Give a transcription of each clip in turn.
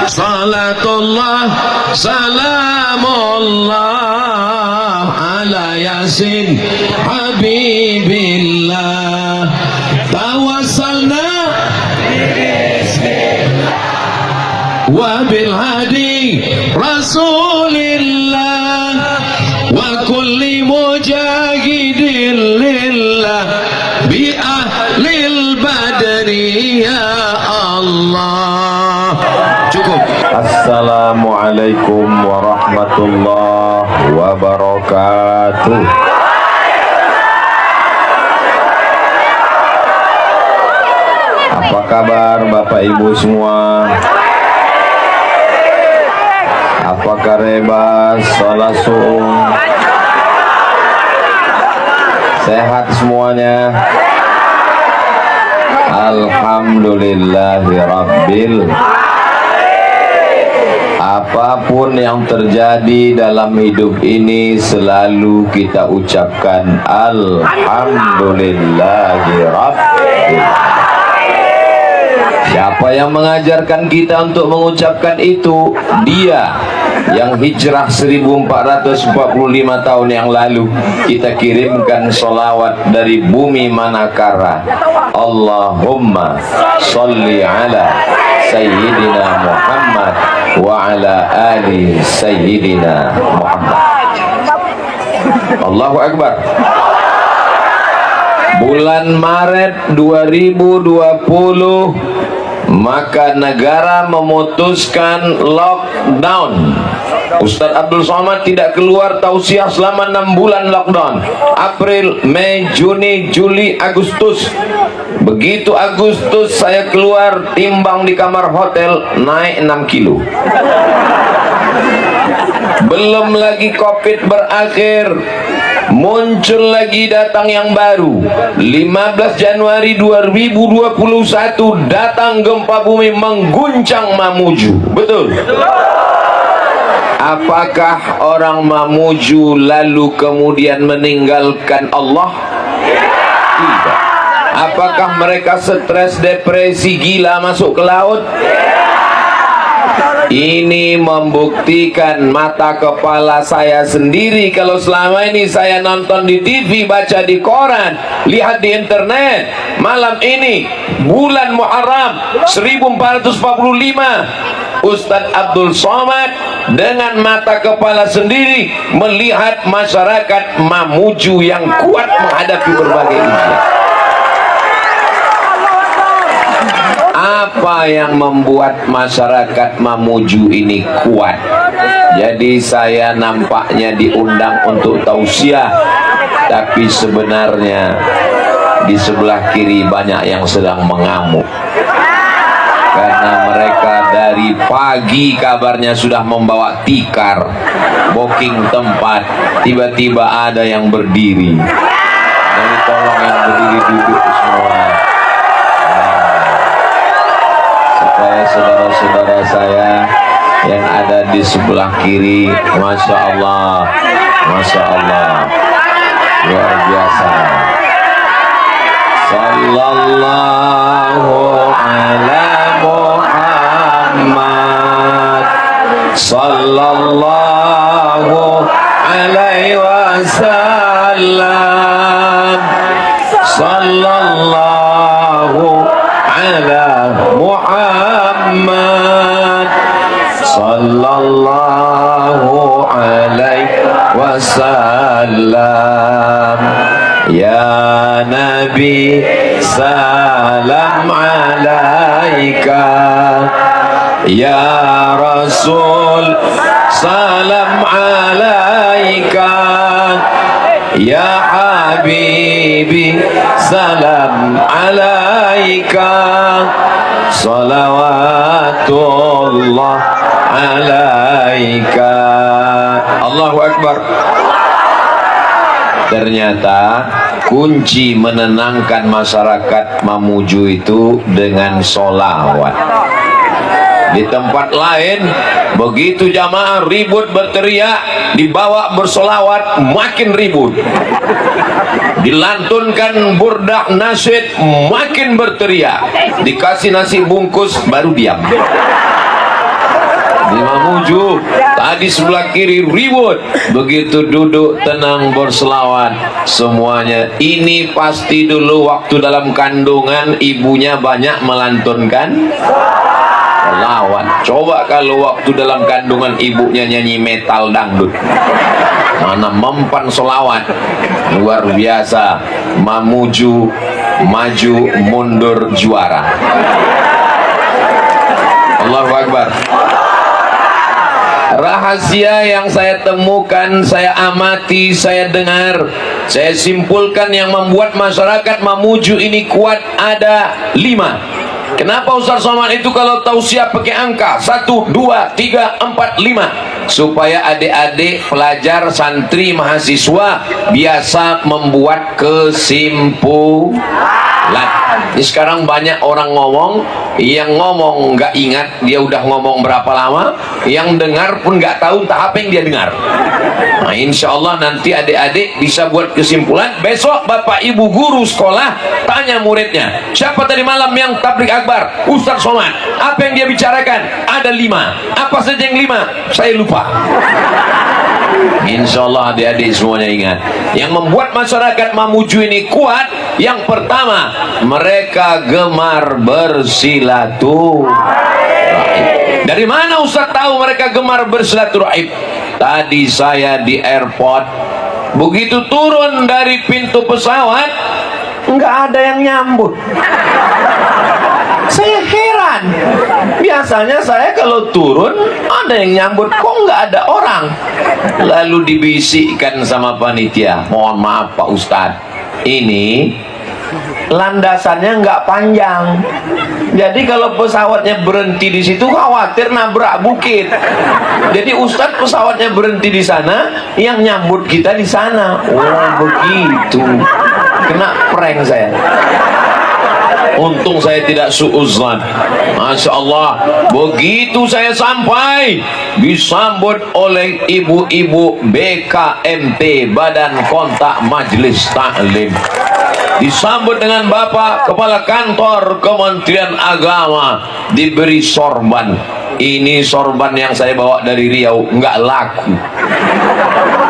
Salatullah salamullah ala yasin habibillah tawassalna wa bil hadi rasulillah wa kulli mujahidin lillah bi ahlil badri ya Allah. Cukup. Assalamualaikum warahmatullahi wabarakatuh. Apa kabar Bapak Ibu semua? Apakah rebas, sholat sunnah, sehat semuanya? Alhamdulillahirabbil. Apapun yang terjadi dalam hidup ini selalu kita ucapkan Alhamdulillahirabbil. Siapa yang mengajarkan kita untuk mengucapkan itu? Dia yang hijrah 1445 tahun yang lalu. Kita kirimkan sholawat dari bumi Manakara. Allahumma salli ala Sayyidina Muhammad wa ala ali Sayyidina Muhammad. Allahu Akbar. Bulan Maret 2020 maka negara memutuskan lockdown. Ustadz Abdul Somad tidak keluar tausiah selama 6 bulan lockdown. April, Mei, Juni, Juli, Agustus. Begitu Agustus saya keluar, timbang di kamar hotel naik 6 kilo. Belum lagi Covid berakhir, muncul lagi datang yang baru. 15 Januari 2021 datang gempa bumi mengguncang Mamuju. Betul? Apakah orang Mamuju lalu kemudian meninggalkan Allah? Tidak. Apakah mereka stres, depresi, gila, masuk ke laut? Ini membuktikan mata kepala saya sendiri. Kalau selama ini saya nonton di TV, baca di koran, lihat di internet, malam ini bulan Muharram 1445 Ustadz Abdul Somad dengan mata kepala sendiri melihat masyarakat Mamuju yang kuat menghadapi berbagai ujian. Apa yang membuat masyarakat Mamuju ini kuat? Jadi saya nampaknya diundang untuk tausiah, tapi sebenarnya di sebelah kiri banyak yang sedang mengamuk. Karena mereka dari pagi kabarnya sudah membawa tikar, booking tempat, tiba-tiba ada yang berdiri. Jadi tolong yang berdiri duduk semua. Supaya saudara-saudara saya yang ada di sebelah kiri, Masya Allah, Masya Allah, luar biasa. Sallallahu ala Muhammad, sallallahu alaihi wasallam, sallallahu ala Muhammad, sallallahu alaihi wasallam. Ya Nabi salam alaika, ya Rasul salam alaika, ya Habibi salam alaika, salawatullah alaika. Allahu Akbar. Ternyata kunci menenangkan masyarakat Mamuju itu dengan sholawat. Di tempat lain begitu jamaah ribut berteriak, dibawa bersolawat makin ribut, dilantunkan burdah nasyid makin berteriak, dikasih nasi bungkus baru diam. Di Mamuju tadi sebelah kiri ribut, begitu duduk tenang berselawat semuanya. Ini pasti dulu waktu dalam kandungan ibunya banyak melantunkan selawat. Coba kalau waktu dalam kandungan ibunya nyanyi metal dangdut, mana mempan selawat. Luar biasa. Mamuju maju mundur juara. Allahu Akbar. Rahasia yang saya temukan, saya amati, saya dengar, saya simpulkan yang membuat masyarakat Mamuju ini kuat ada 5. Kenapa Ustaz Somad itu kalau tausiah pakai angka 1, 2, 3, 4, 5? Supaya adik-adik, pelajar, santri, mahasiswa biasa membuat kesimpulan. Ini sekarang banyak orang ngomong, yang ngomong nggak ingat dia udah ngomong berapa lama, yang dengar pun nggak tahu entah apa yang dia dengar. Nah, insya Allah nanti adik-adik bisa buat kesimpulan. Besok bapak ibu guru sekolah tanya muridnya, siapa tadi malam yang tabligh akbar? Ustaz Somad. Apa yang dia bicarakan? Ada 5. Apa saja yang 5? Saya lupa. Insya Allah adik-adik semuanya ingat. Yang membuat masyarakat Mamuju ini kuat, yang pertama, mereka gemar bersilaturahim. Dari mana Ustaz tahu mereka gemar bersilaturahim? Tadi saya di airport, begitu turun dari pintu pesawat, nggak ada yang nyambut. Saya heran, biasanya saya kalau turun ada yang nyambut, kok nggak ada orang. Lalu dibisikkan sama panitia, mohon maaf Pak Ustadz, ini landasannya nggak panjang, jadi kalau pesawatnya berhenti di situ khawatir nabrak bukit. Jadi Ustadz pesawatnya berhenti di sana, yang nyambut kita di sana. Oh begitu, kena prank saya. Untung saya tidak suuzan. Masya Allah, begitu saya sampai disambut oleh ibu-ibu BKMT, Badan Kontak Majelis Taklim, disambut dengan Bapak Kepala Kantor Kementerian Agama, diberi sorban. Ini sorban yang saya bawa dari Riau, nggak laku,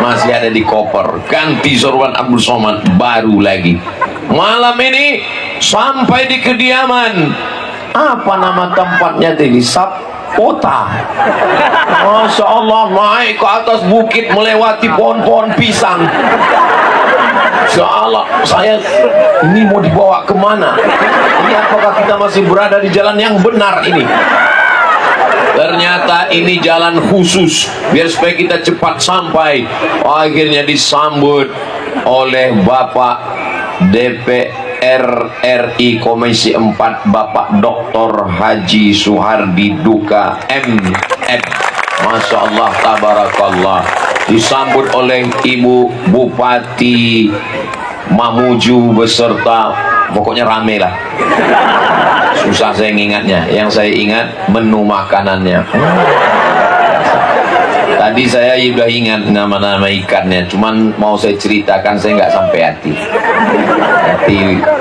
masih ada di koper. Ganti sorban Abdul Somad baru lagi. Malam ini sampai di kediaman, apa nama tempatnya tadi? Sapota. Masya Allah, naik ke atas bukit melewati pohon-pohon pisang. Masya Allah, saya ini mau dibawa kemana? Ini apakah kita masih berada di jalan yang benar ini? Ternyata ini jalan khusus biar supaya kita cepat sampai. Akhirnya disambut oleh Bapak DPR RI Komisi 4, Bapak Dr. Haji Suhardi Duka MM. Masya Allah, tabarakallah. Disambut oleh Ibu Bupati Mamuju beserta, pokoknya rame lah. Susah saya ingatnya. Yang saya ingat menu makanannya. Tadi saya sudah ingat nama-nama ikannya, cuman mau saya ceritakan saya nggak sampai hati.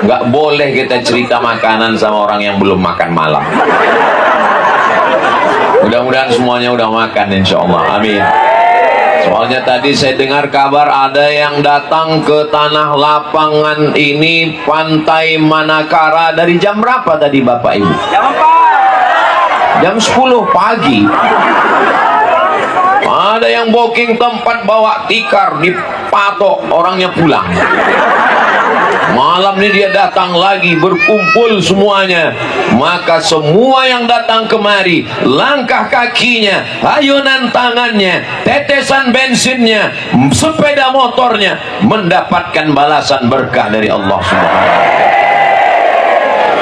Nggak boleh kita cerita makanan sama orang yang belum makan malam. Mudah-mudahan semuanya udah makan, insya Allah. Amin. Soalnya tadi saya dengar kabar ada yang datang ke tanah lapangan ini, Pantai Manakara, dari jam berapa tadi Bapak Ibu? Jam 10 pagi. Ada yang booking tempat bawa tikar, dipatok, orangnya pulang. Malam ini dia datang lagi, berkumpul semuanya. Maka semua yang datang kemari, langkah kakinya, ayunan tangannya, tetesan bensinnya, sepeda motornya, mendapatkan balasan berkah dari Allah Subhanahu.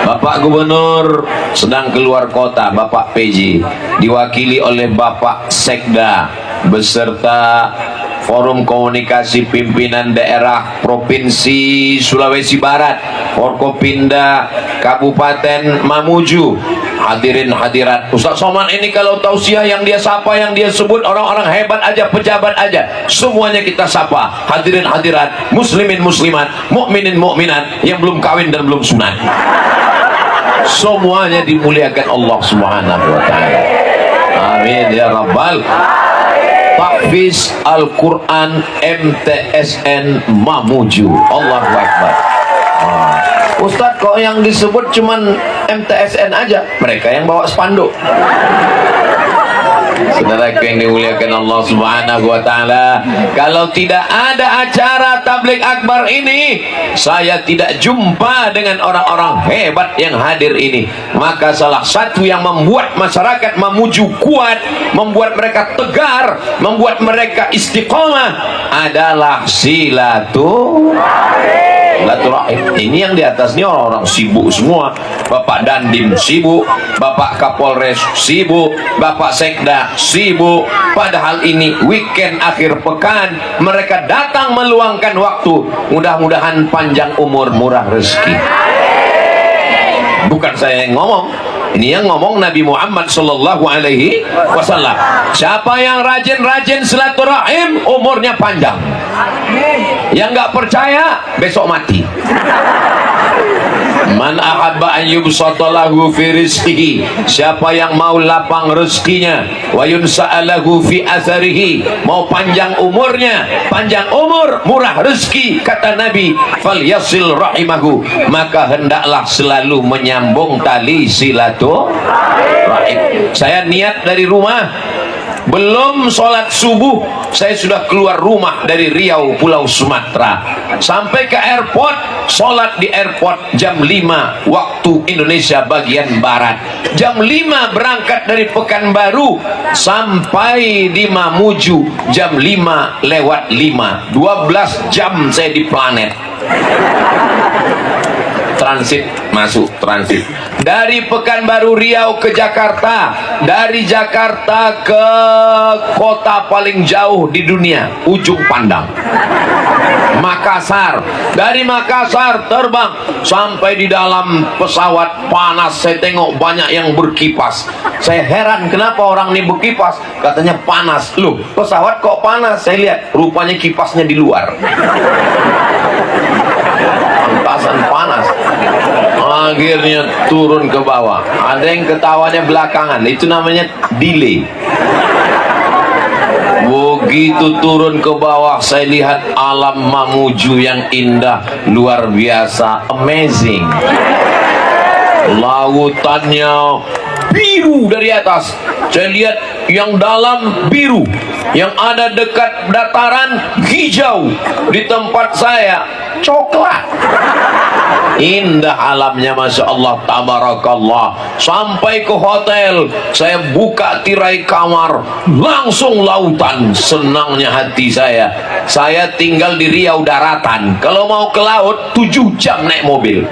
Bapak Gubernur sedang keluar kota, Bapak PJ, diwakili oleh Bapak Sekda beserta Forum Komunikasi Pimpinan Daerah Provinsi Sulawesi Barat, Forkopimda Kabupaten Mamuju, hadirin hadirat. Ustaz Somad ini kalau tausiah yang dia sapa, yang dia sebut orang-orang hebat aja, pejabat aja, semuanya kita sapa. Hadirin hadirat, muslimin muslimat, mukminin mukminat yang belum kawin dan belum sunat, semuanya dimuliakan Allah Subhanahu wa taala. Amin ya rabbal. Tahfiz Al-Quran MTSN Mamuju. Allahu Akbar. Ustadz, kok yang disebut cuman MTSN aja? Mereka yang bawa spanduk. Saudara yang dimuliakan Allah Subhanahu wa taala, kalau tidak ada acara tabligh akbar ini, saya tidak jumpa dengan orang-orang hebat yang hadir ini. Maka salah satu yang membuat masyarakat Mamuju kuat, membuat mereka tegar, membuat mereka istiqomah adalah silaturahim. Ini yang di atas ini orang-orang sibuk semua. Bapak Dandim sibuk, Bapak Kapolres sibuk, Bapak Sekda sibuk. Padahal ini weekend akhir pekan, mereka datang meluangkan waktu. Mudah-mudahan panjang umur, murah rezeki. Bukan saya yang ngomong, ini yang ngomong Nabi Muhammad sallallahu alaihi wasallam. Siapa yang rajin-rajin silaturahim, umurnya panjang. Yang nggak percaya, besok mati. Man ahabba an yubsata lahu fi rizqihi, siapa yang mau lapang rezekinya, wa yunsa'alahu fi atharihi, mau panjang umurnya, panjang umur, murah rezeki, kata Nabi, falyasil rahimahu, maka hendaklah selalu menyambung tali silaturahim. Saya niat dari rumah, belum sholat subuh, saya sudah keluar rumah dari Riau, Pulau Sumatera, sampai ke airport, sholat di airport jam 5 waktu Indonesia bagian Barat, jam 5 berangkat dari Pekanbaru, sampai di Mamuju jam 5 lewat 5, 12 jam saya di planet. Transit, masuk transit dari Pekanbaru Riau ke Jakarta, dari Jakarta ke kota paling jauh di dunia, ujung pandang, Makassar. Dari Makassar terbang sampai di dalam pesawat, panas. Saya tengok banyak yang berkipas. Saya heran kenapa orang ini berkipas, katanya panas. Loh, pesawat kok panas? Saya lihat rupanya kipasnya di luar, pantasan panas. Akhirnya turun ke bawah. Ada yang ketawanya belakangan, itu namanya delay. Begitu turun ke bawah, saya lihat alam Mamuju yang indah, luar biasa, amazing. Lautannya biru dari atas, saya lihat yang dalam biru, yang ada dekat dataran hijau, di tempat saya coklat. Indah alamnya, masya Allah, tabarakallah. Sampai ke hotel, saya buka tirai kamar, langsung lautan. Senangnya hati saya. Saya tinggal di Riau daratan, kalau mau ke laut 7 jam naik mobil.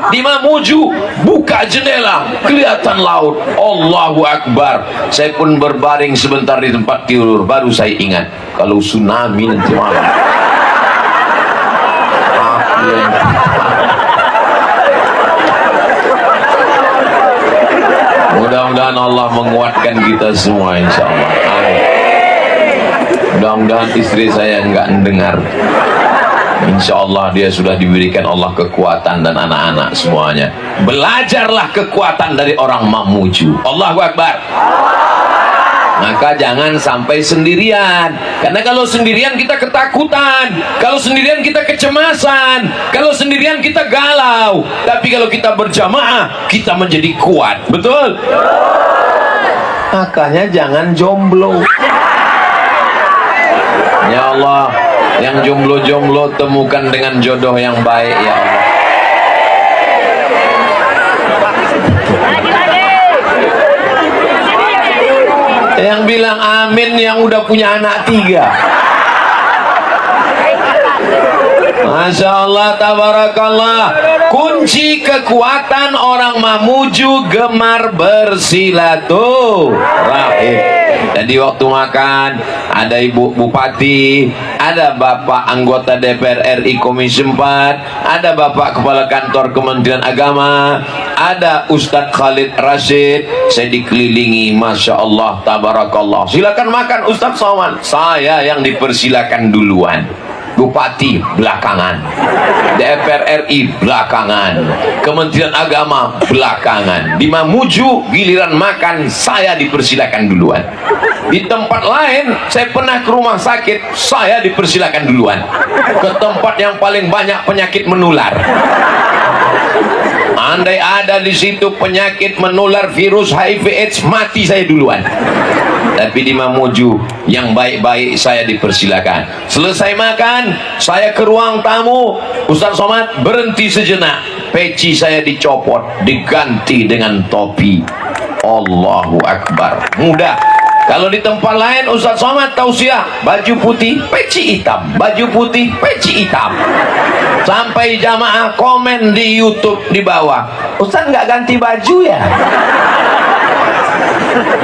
Di Mamuju, buka jendela, kelihatan laut. Allahu Akbar. Saya pun berbaring sebentar di tempat tidur, baru saya ingat, kalau tsunami nanti malam, mudah-mudahan Allah menguatkan kita semua, insya Allah. Mudah-mudahan istri saya enggak mendengar. Insya Allah dia sudah diberikan Allah kekuatan, dan anak-anak semuanya. Belajarlah kekuatan dari orang Mamuju. Allahu Akbar. Maka jangan sampai sendirian, karena kalau sendirian kita ketakutan, kalau sendirian kita kecemasan, kalau sendirian kita galau. Tapi kalau kita berjamaah, kita menjadi kuat. Betul? Makanya jangan jomblo. Ya Allah, yang jomblo-jomblo temukan dengan jodoh yang baik, ya Allah. Yang bilang amin yang udah punya anak 3. Masya Allah, tabarakallah. Kunci kekuatan orang Mamuju gemar bersilaturahim. Jadi waktu makan ada Ibu Bupati, ada Bapak anggota DPR RI Komisi 4, ada Bapak Kepala Kantor Kementerian Agama, ada Ustadz Khalid Rashid. Saya dikelilingi, Masya Allah, tabarakallah. Silakan makan Ustadz Somad. Saya yang dipersilakan duluan. Bupati belakangan, DPR RI belakangan, Kementerian Agama belakangan. Di Mamuju giliran makan saya dipersilakan duluan. Di tempat lain saya pernah ke rumah sakit, saya dipersilakan duluan. Ke tempat yang paling banyak penyakit menular. Andai ada di situ penyakit menular virus HIV/AIDS, mati saya duluan. Tapi di Mamuju yang baik-baik saya dipersilakan. Selesai makan, saya ke ruang tamu. Ustaz Somad berhenti sejenak. Peci saya dicopot, diganti dengan topi. Allahu Akbar. Mudah. Kalau di tempat lain Ustaz Somad tausiah, baju putih, peci hitam, baju putih, peci hitam. Sampai jamaah komen di YouTube di bawah, Ustaz nggak ganti baju ya?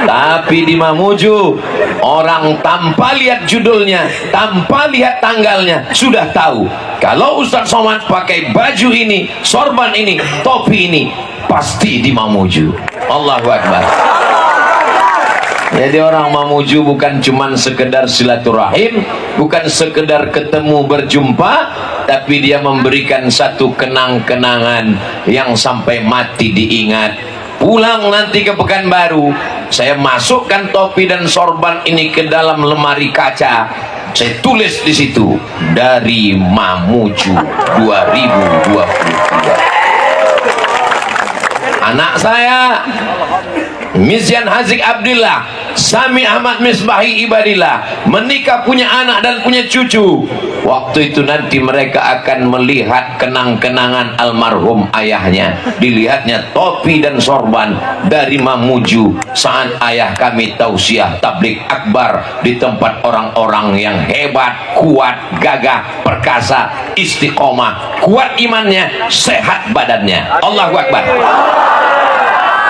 Tapi di Mamuju orang tanpa lihat judulnya, tanpa lihat tanggalnya sudah tahu kalau Ustaz Somad pakai baju ini, sorban ini, topi ini, pasti di Mamuju. Allahu Akbar. Jadi orang Mamuju bukan cuman sekedar silaturahim, bukan sekedar ketemu berjumpa, tapi dia memberikan satu kenang-kenangan yang sampai mati diingat. Pulang nanti ke Pekanbaru, saya masukkan topi dan sorban ini ke dalam lemari kaca. Saya tulis di situ, dari Mamuju 2022. Anak saya Mizyan Hazik Abdillah, Sami Ahmad Misbahi Ibadillah, menikah, punya anak dan punya cucu. Waktu itu nanti mereka akan melihat kenang-kenangan almarhum ayahnya. Dilihatnya topi dan sorban dari Mamuju saat ayah kami tausiah tabligh akbar di tempat orang-orang yang hebat, kuat, gagah, perkasa, istiqomah, kuat imannya, sehat badannya. Allahu Akbar.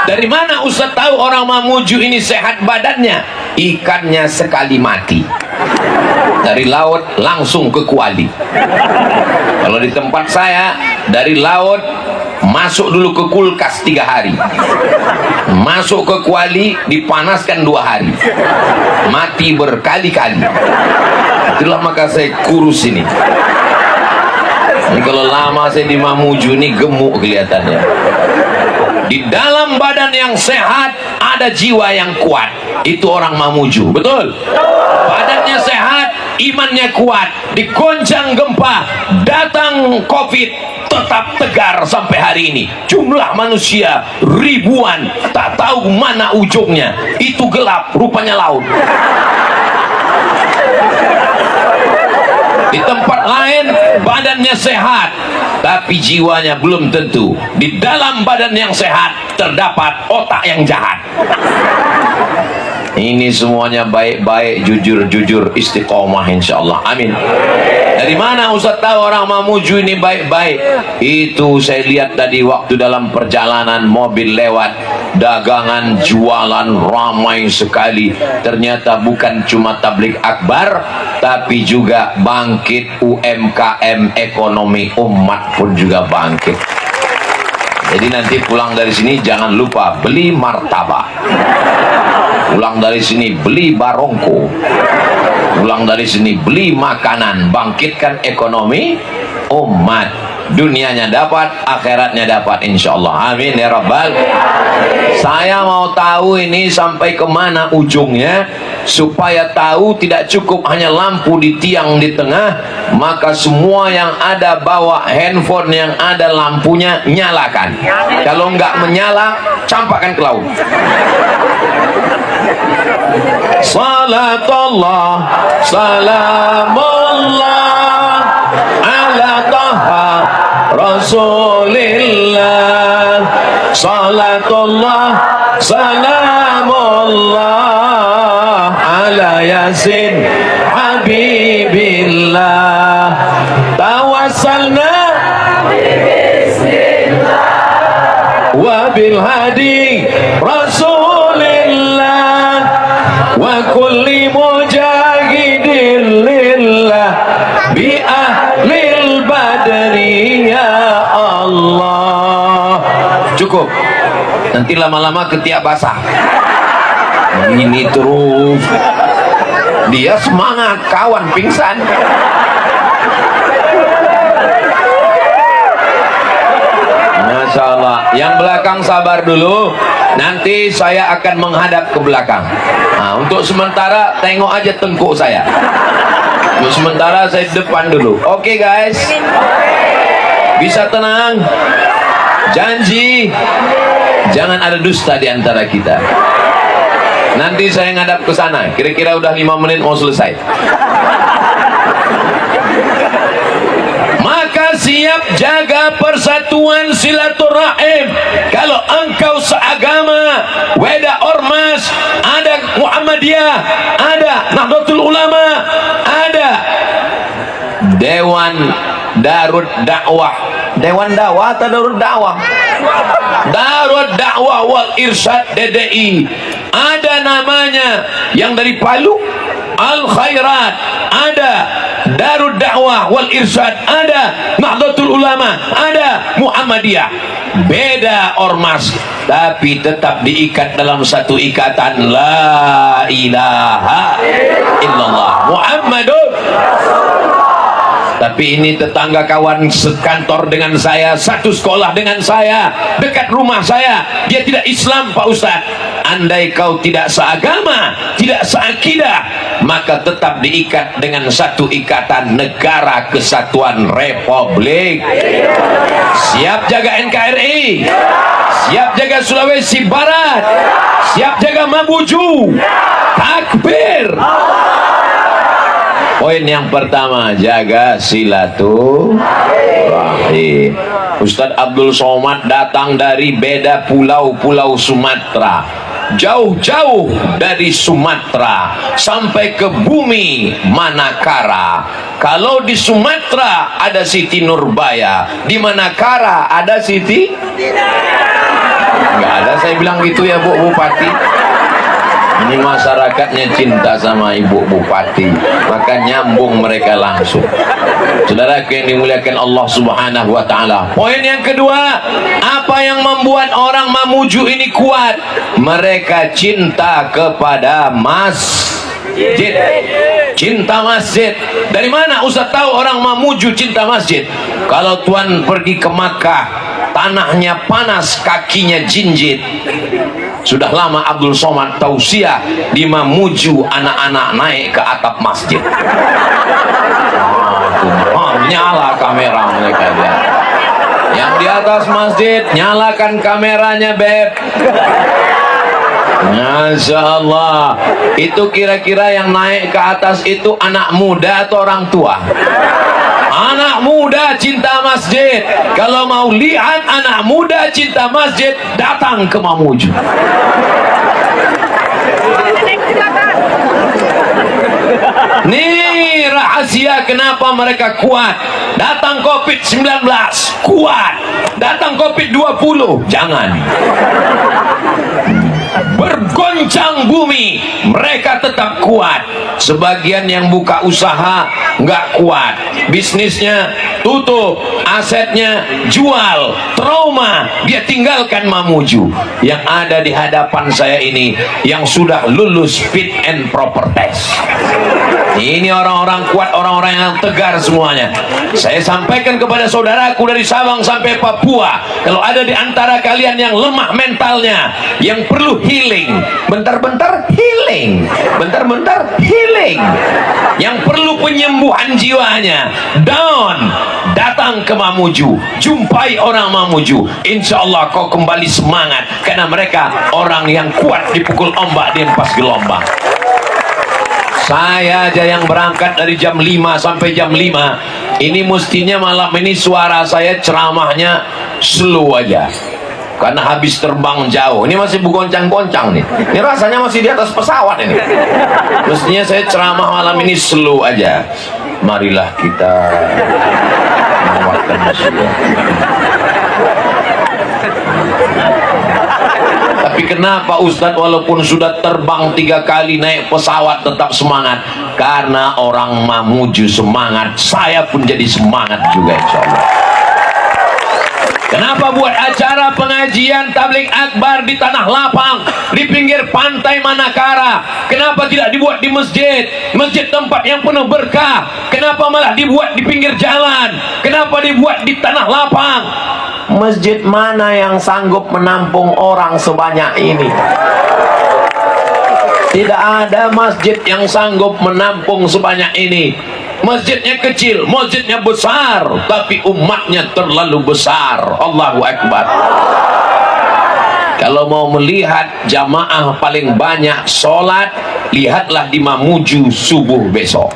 Dari mana Ustaz tahu orang Mamuju ini sehat badannya? Ikannya sekali mati, dari laut langsung ke kuali. Kalau di tempat saya, dari laut masuk dulu ke kulkas 3 hari, masuk ke kuali dipanaskan 2 hari, mati berkali-kali. Itulah maka saya kurus ini. Ini kalau lama saya di Mamuju ini gemuk kelihatannya. Di dalam badan yang sehat ada jiwa yang kuat. Itu orang Mamuju, betul? Badannya sehat, imannya kuat. Digoncang gempa, datang COVID, tetap tegar sampai hari ini. Jumlah manusia ribuan, tak tahu mana ujungnya. Itu gelap, rupanya laut. Di tempat lain badannya sehat, tapi jiwanya belum tentu. Di dalam badan yang sehat terdapat otak yang jahat. Ini semuanya baik-baik, jujur-jujur, istiqomah insyaallah. Amin. Dari mana Ustaz tahu orang Mamuju ini baik-baik? Itu saya lihat tadi waktu dalam perjalanan mobil lewat, dagangan jualan ramai sekali. Ternyata bukan cuma tabligh akbar, tapi juga bangkit UMKM, ekonomi umat pun juga bangkit. Jadi nanti pulang dari sini jangan lupa beli martabak. Pulang dari sini beli barongko. Pulang dari sini beli makanan, bangkitkan ekonomi umat. Dunianya dapat, akhiratnya dapat insyaallah. Amin ya rabbal. Saya mau tahu ini sampai kemana ujungnya. Supaya tahu tidak cukup hanya lampu di tiang di tengah, maka semua yang ada bawa handphone yang ada lampunya nyalakan. Kalau enggak menyala, campakkan ke laut. Salatullah, salamullah ala taha Rasulillah. Salatullah, salamullah ala Yasin Habibillah. Tawassalna wa bil hadi Rasulillah wa cukup. Nanti lama-lama ketiak basah. Ini terus. Dia semangat, kawan pingsan. Masya Allah. Yang belakang sabar dulu. Nanti saya akan menghadap ke belakang. Nah, untuk sementara tengok aja tengkuk saya. Untuk sementara saya depan dulu. Oke guys. Bisa tenang. Janji. Jangan ada dusta di antara kita. Nanti saya ngadap ke sana. Kira-kira udah 5 menit mau selesai. Maka siap jaga persatuan silaturahim. Kalau engkau seagama, Weda Ormas, ada Muhammadiyah, ada Nahdlatul Ulama, ada Dewan Darut Dakwah. Dewan Dakwah atau Darut Dakwah? Darut Dakwah wal Irsyad DDI. Ada namanya yang dari Palu, Al Khairat, ada Darud Dakwah wal Irsyad, ada Nahdlatul Ulama, ada Muhammadiyah. Beda ormas, tapi tetap diikat dalam satu ikatan, la ilaha illallah Muhammadun. Tapi ini tetangga kawan sekantor dengan saya, satu sekolah dengan saya, dekat rumah saya, dia tidak Islam Pak Ustaz. Andai kau tidak seagama, tidak seakidah, maka tetap diikat dengan satu ikatan, Negara Kesatuan Republik. Siap jaga NKRI, siap jaga Sulawesi Barat, siap jaga Mamuju. Takbir. Poin yang pertama, jaga silaturahim. Ustadz Abdul Somad datang dari beda pulau-pulau Sumatera, jauh-jauh dari Sumatera sampai ke bumi Manakara. Kalau di Sumatera ada Siti Nurbaya, di Manakara ada Siti? Enggak ada, saya bilang gitu ya Bu Bupati. Ini masyarakatnya cinta sama Ibu Bupati, maka nyambung mereka langsung. Saudara yang dimuliakan Allah Subhanahu wa Ta'ala. Poin yang kedua, apa yang membuat orang Mamuju ini kuat? Mereka cinta kepada masjid. Cinta masjid. Dari mana Ustaz tahu orang Mamuju cinta masjid? Kalau tuan pergi ke Makkah, tanahnya panas, kakinya jinjit. Sudah lama Abdul Somad tausiah di Mamuju, anak-anak naik ke atap masjid. Nyala kamera mereka dia. Yang di atas masjid, nyalakan kameranya Beb. Masya Allah. Itu kira-kira yang naik ke atas itu anak muda atau orang tua? Anak muda cinta masjid. Kalau mau lihat anak muda cinta masjid, datang ke Mamuju. Nih rahasia kenapa mereka kuat. Datang COVID-19 kuat, datang COVID-20 jangan. Bergoncang bumi, mereka tetap kuat. Sebagian yang buka usaha nggak kuat, bisnisnya tutup, asetnya jual, trauma, dia tinggalkan Mamuju. Yang ada di hadapan saya ini yang sudah lulus fit and proper test. Ini orang-orang kuat, orang-orang yang tegar semuanya. Saya sampaikan kepada saudaraku dari Sabang sampai Papua, kalau ada di antara kalian yang lemah mentalnya, yang perlu healing, bentar-bentar healing, bentar-bentar healing, yang perlu penyembuhan jiwanya, down, datang ke Mamuju, jumpai orang Mamuju, insya Allah kau kembali semangat, karena mereka orang yang kuat dipukul ombak, dihempas gelombang. Saya aja yang berangkat dari jam 5 sampai jam 5. Ini mestinya malam ini suara saya ceramahnya slow aja, karena habis terbang jauh. Ini masih bergoncang-goncang nih. Ini rasanya masih di atas pesawat ini. Mestinya saya ceramah malam ini slow aja. Marilah kita menguatkan manusia. Tapi kenapa Ustadz walaupun sudah terbang 3 kali naik pesawat tetap semangat? Karena orang Mamuju semangat, saya pun jadi semangat juga insya Allah. Kenapa buat acara pengajian tabligh akbar di tanah lapang, di pinggir pantai Manakara? Kenapa tidak dibuat di masjid? Masjid tempat yang penuh berkah. Kenapa malah dibuat di pinggir jalan? Kenapa dibuat di tanah lapang? Masjid mana yang sanggup menampung orang sebanyak ini? Tidak ada masjid yang sanggup menampung sebanyak ini. Masjidnya kecil, masjidnya besar, tapi umatnya terlalu besar. Allahu Akbar. Kalau mau melihat jamaah paling banyak sholat, lihatlah di Mamuju subuh besok.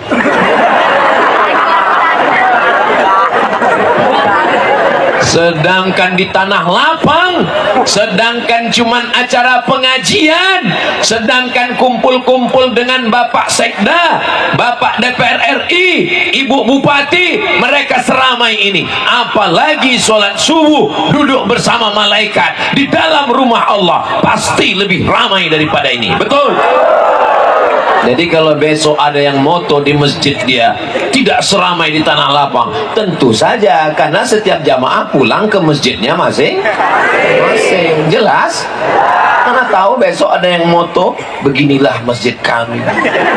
Sedangkan di tanah lapang, sedangkan cuman acara pengajian, sedangkan kumpul-kumpul dengan Bapak Sekda, Bapak DPR RI, Ibu Bupati, mereka seramai ini. Apalagi sholat subuh, duduk bersama malaikat di dalam rumah Allah, pasti lebih ramai daripada ini. Betul? Jadi kalau besok ada yang moto di masjid dia tidak seramai di tanah lapang, tentu saja karena setiap jamaah pulang ke masjidnya masing-masing. Jelas? Karena tahu besok ada yang moto, beginilah masjid kami.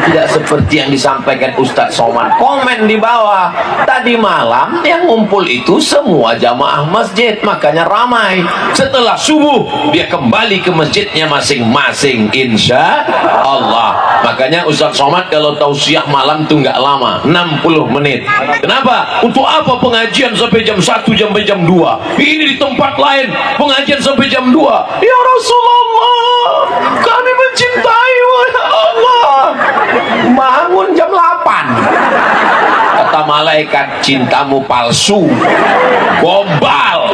Tidak seperti yang disampaikan Ustadz Somad. Komen di bawah, tadi malam yang ngumpul itu semua jamaah masjid, makanya ramai. Setelah subuh dia kembali ke masjidnya masing-masing, insya Allah. Makanya Ustadz Somad kalau tausiah malam itu nggak lama, 60 menit. Kenapa? Untuk apa pengajian sampai jam 1 sampai jam 2? Ini di tempat lain pengajian sampai jam 2. Ya Rasulullah, kami mencintaimu ya Allah. Bangun jam 8. Kata malaikat, cintamu palsu, gombal.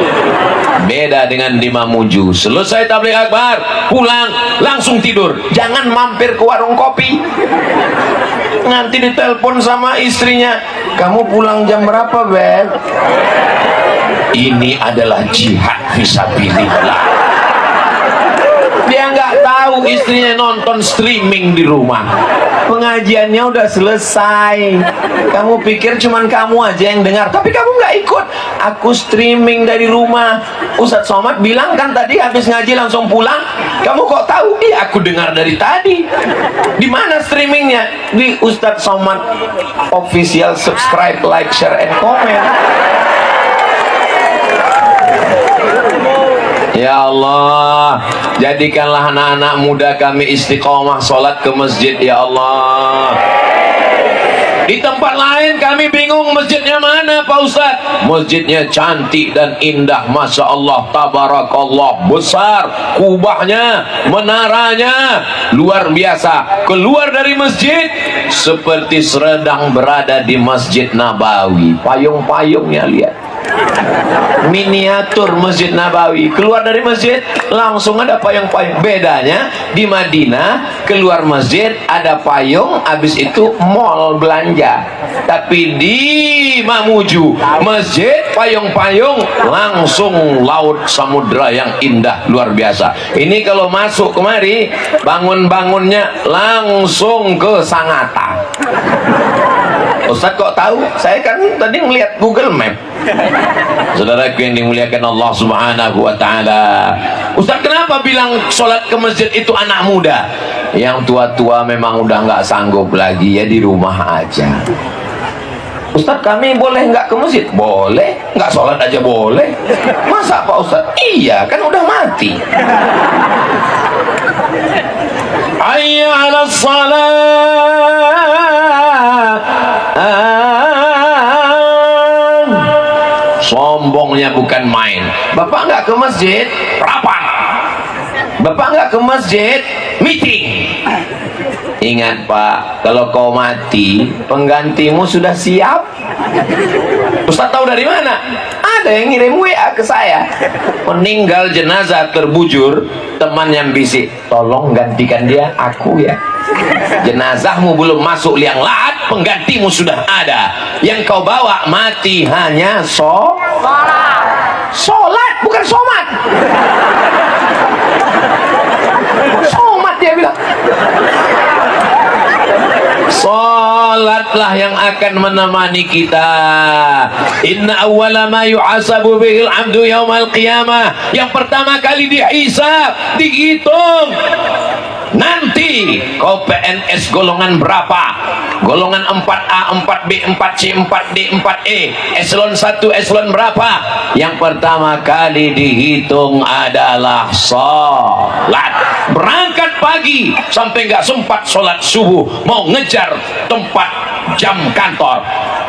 Beda dengan di Mamuju. Selesai tabligh akbar, pulang langsung tidur. Jangan mampir ke warung kopi. Nanti ditelepon sama istrinya, kamu pulang jam berapa, Beb? Ini adalah jihad fisabilillah. Dia nggak tahu istrinya nonton streaming di rumah. Pengajiannya udah selesai. Kamu pikir cuman kamu aja yang dengar, tapi kamu nggak ikut. Aku streaming dari rumah. Ustadz Somad bilang kan tadi habis ngaji langsung pulang. Kamu kok tahu? Iya, aku dengar dari tadi. Di mana streamingnya? Di Ustadz Somad official. Subscribe, like, share, and comment. Ya Allah, jadikanlah anak-anak muda kami istiqomah sholat ke masjid, ya Allah. Di tempat lain kami bingung masjidnya mana Pak Ustaz. Masjidnya cantik dan indah, Masya Allah, tabarakallah, besar, kubahnya, menaranya luar biasa. Keluar dari masjid seperti sedang berada di Masjid Nabawi. Payung-payungnya lihat, miniatur Masjid Nabawi. Keluar dari masjid langsung ada payung-payung. Bedanya di Madinah keluar masjid ada payung, habis itu mall belanja. Tapi di Mamuju masjid payung-payung, langsung laut samudra yang indah luar biasa. Ini kalau masuk kemari bangun-bangunnya langsung ke Sangatta. Ustaz kok tahu? Saya kan tadi melihat Google Map. Saudaraku yang dimuliakan Allah Subhanahu wa Ta'ala, Ustaz kenapa bilang sholat ke masjid itu anak muda? Yang tua-tua memang udah nggak sanggup lagi, ya di rumah aja. Ustaz kami boleh nggak ke masjid? Boleh. Nggak sholat aja boleh. Masa Pak Ustaz? Iya, kan udah mati. Hayya 'alas shalah. Sombongnya bukan main. Bapak nggak ke masjid, rapat. Bapak nggak ke masjid, meeting. Ingat Pak, kalau kau mati, penggantimu sudah siap. Ustaz tahu dari mana? Ada yang ngirim WA ke saya. Meninggal jenazah terbujur, teman yang bisik, tolong gantikan dia, aku ya. Jenazahmu belum masuk liang lahat, penggantimu sudah ada. Yang kau bawa mati hanya sholat, bukan somat. Somat dia bilang. salatlah yang akan menemani kita. Inna awwala ma yuhasabu bihil abdu yaumal qiyamah, yang pertama kali dihisab, dihitung nanti kau PNS golongan berapa, golongan 4A, 4B, 4C, 4D, 4E, eselon 1, eselon berapa. Yang pertama kali dihitung adalah sholat. Berangkat pagi sampai nggak sempat sholat subuh, mau ngejar tempat jam kantor.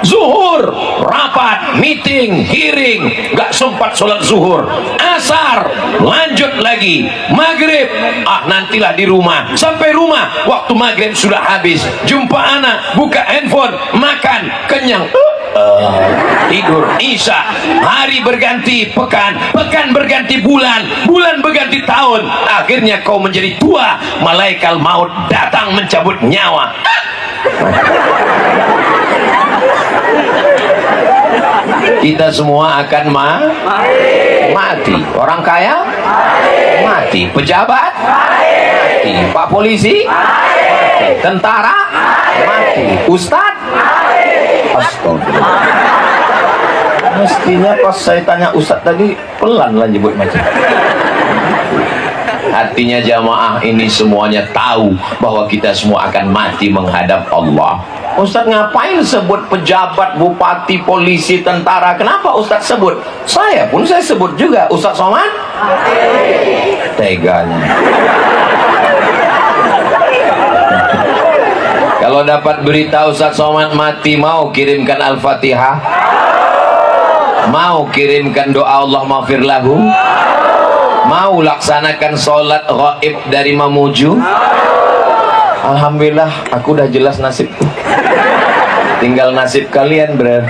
Zuhur rapat, meeting, hearing, nggak sempat sholat zuhur. Asar lanjut lagi. Maghrib nantilah di rumah. Sampai rumah waktu maghrib sudah habis. Jumpa anak, buka handphone, makan, kenyang, tidur. Isya. Hari berganti pekan, pekan berganti bulan, bulan berganti tahun. Akhirnya kau menjadi tua, malaikat maut datang mencabut nyawa. Kita semua akan mati. Orang kaya mati, pejabat mati, pak polisi mati, tentara mati, ustad astagfirullah. Mestinya pas saya tanya ustad tadi pelan lah nyebut macam. Artinya jamaah ini semuanya tahu bahwa kita semua akan mati menghadap Allah. Ustaz ngapain sebut pejabat, bupati, polisi, tentara? Kenapa Ustaz sebut? Saya sebut juga. Ustaz Somad teganya. Kalau dapat berita Ustaz Somad mati, mau kirimkan Al-Fatihah? Mau kirimkan doa Allah maghfir lahu? Mau laksanakan sholat ghaib dari Mamuju? Alhamdulillah, aku udah jelas nasibku. Tinggal nasib kalian, bro.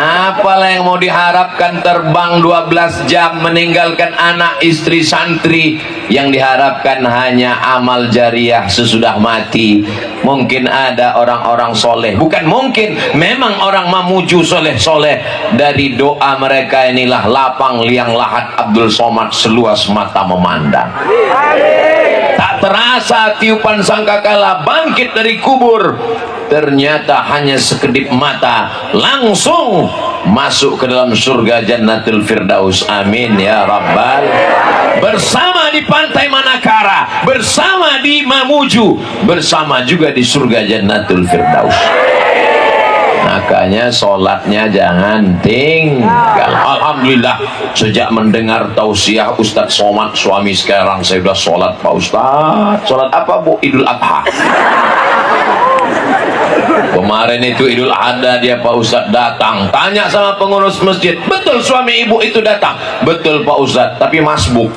Apalah yang mau diharapkan, terbang 12 jam meninggalkan anak, istri, santri. Yang diharapkan hanya amal jariah sesudah mati. Mungkin ada orang-orang soleh, bukan mungkin, memang orang Mamuju soleh-soleh. Dari doa mereka inilah lapang liang lahat Abdul Somad seluas mata memandang. Tak terasa tiupan sangkakala bangkit dari kubur, ternyata hanya sekedip mata, langsung masuk ke dalam surga Jannatul Firdaus. Amin ya Rabbal. Bersama di pantai Manakara, bersama di Mamuju, bersama juga di surga Jannatul Firdaus. Makanya sholatnya jangan tinggal. Alhamdulillah, sejak mendengar tausiah Ustadz Somad, suami sekarang, saya sudah sholat. Pak Ustadz, sholat apa Bu? Idul Adha. Kemarin itu Idul Adha, dia Pak Ustadz datang, tanya sama pengurus masjid, betul suami ibu itu datang? Betul Pak Ustadz, tapi masbuk.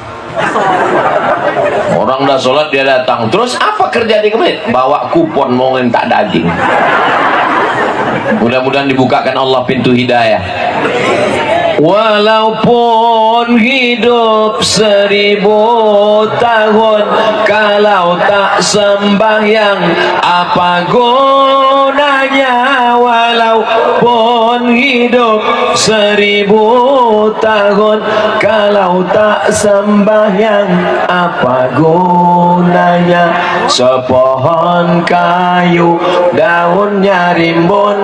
Orang udah sholat dia datang. Terus apa kerja di masjid? Bawa kupon mau minta daging. Mudah-mudahan dibukakan Allah pintu hidayah. Walaupun hidup 1000 tahun, kalau tak sembahyang apa gunanya? Walaupun hidup 1000 tahun, kalau tak sembahyang apa gunanya? Sepohon kayu daunnya rimbun,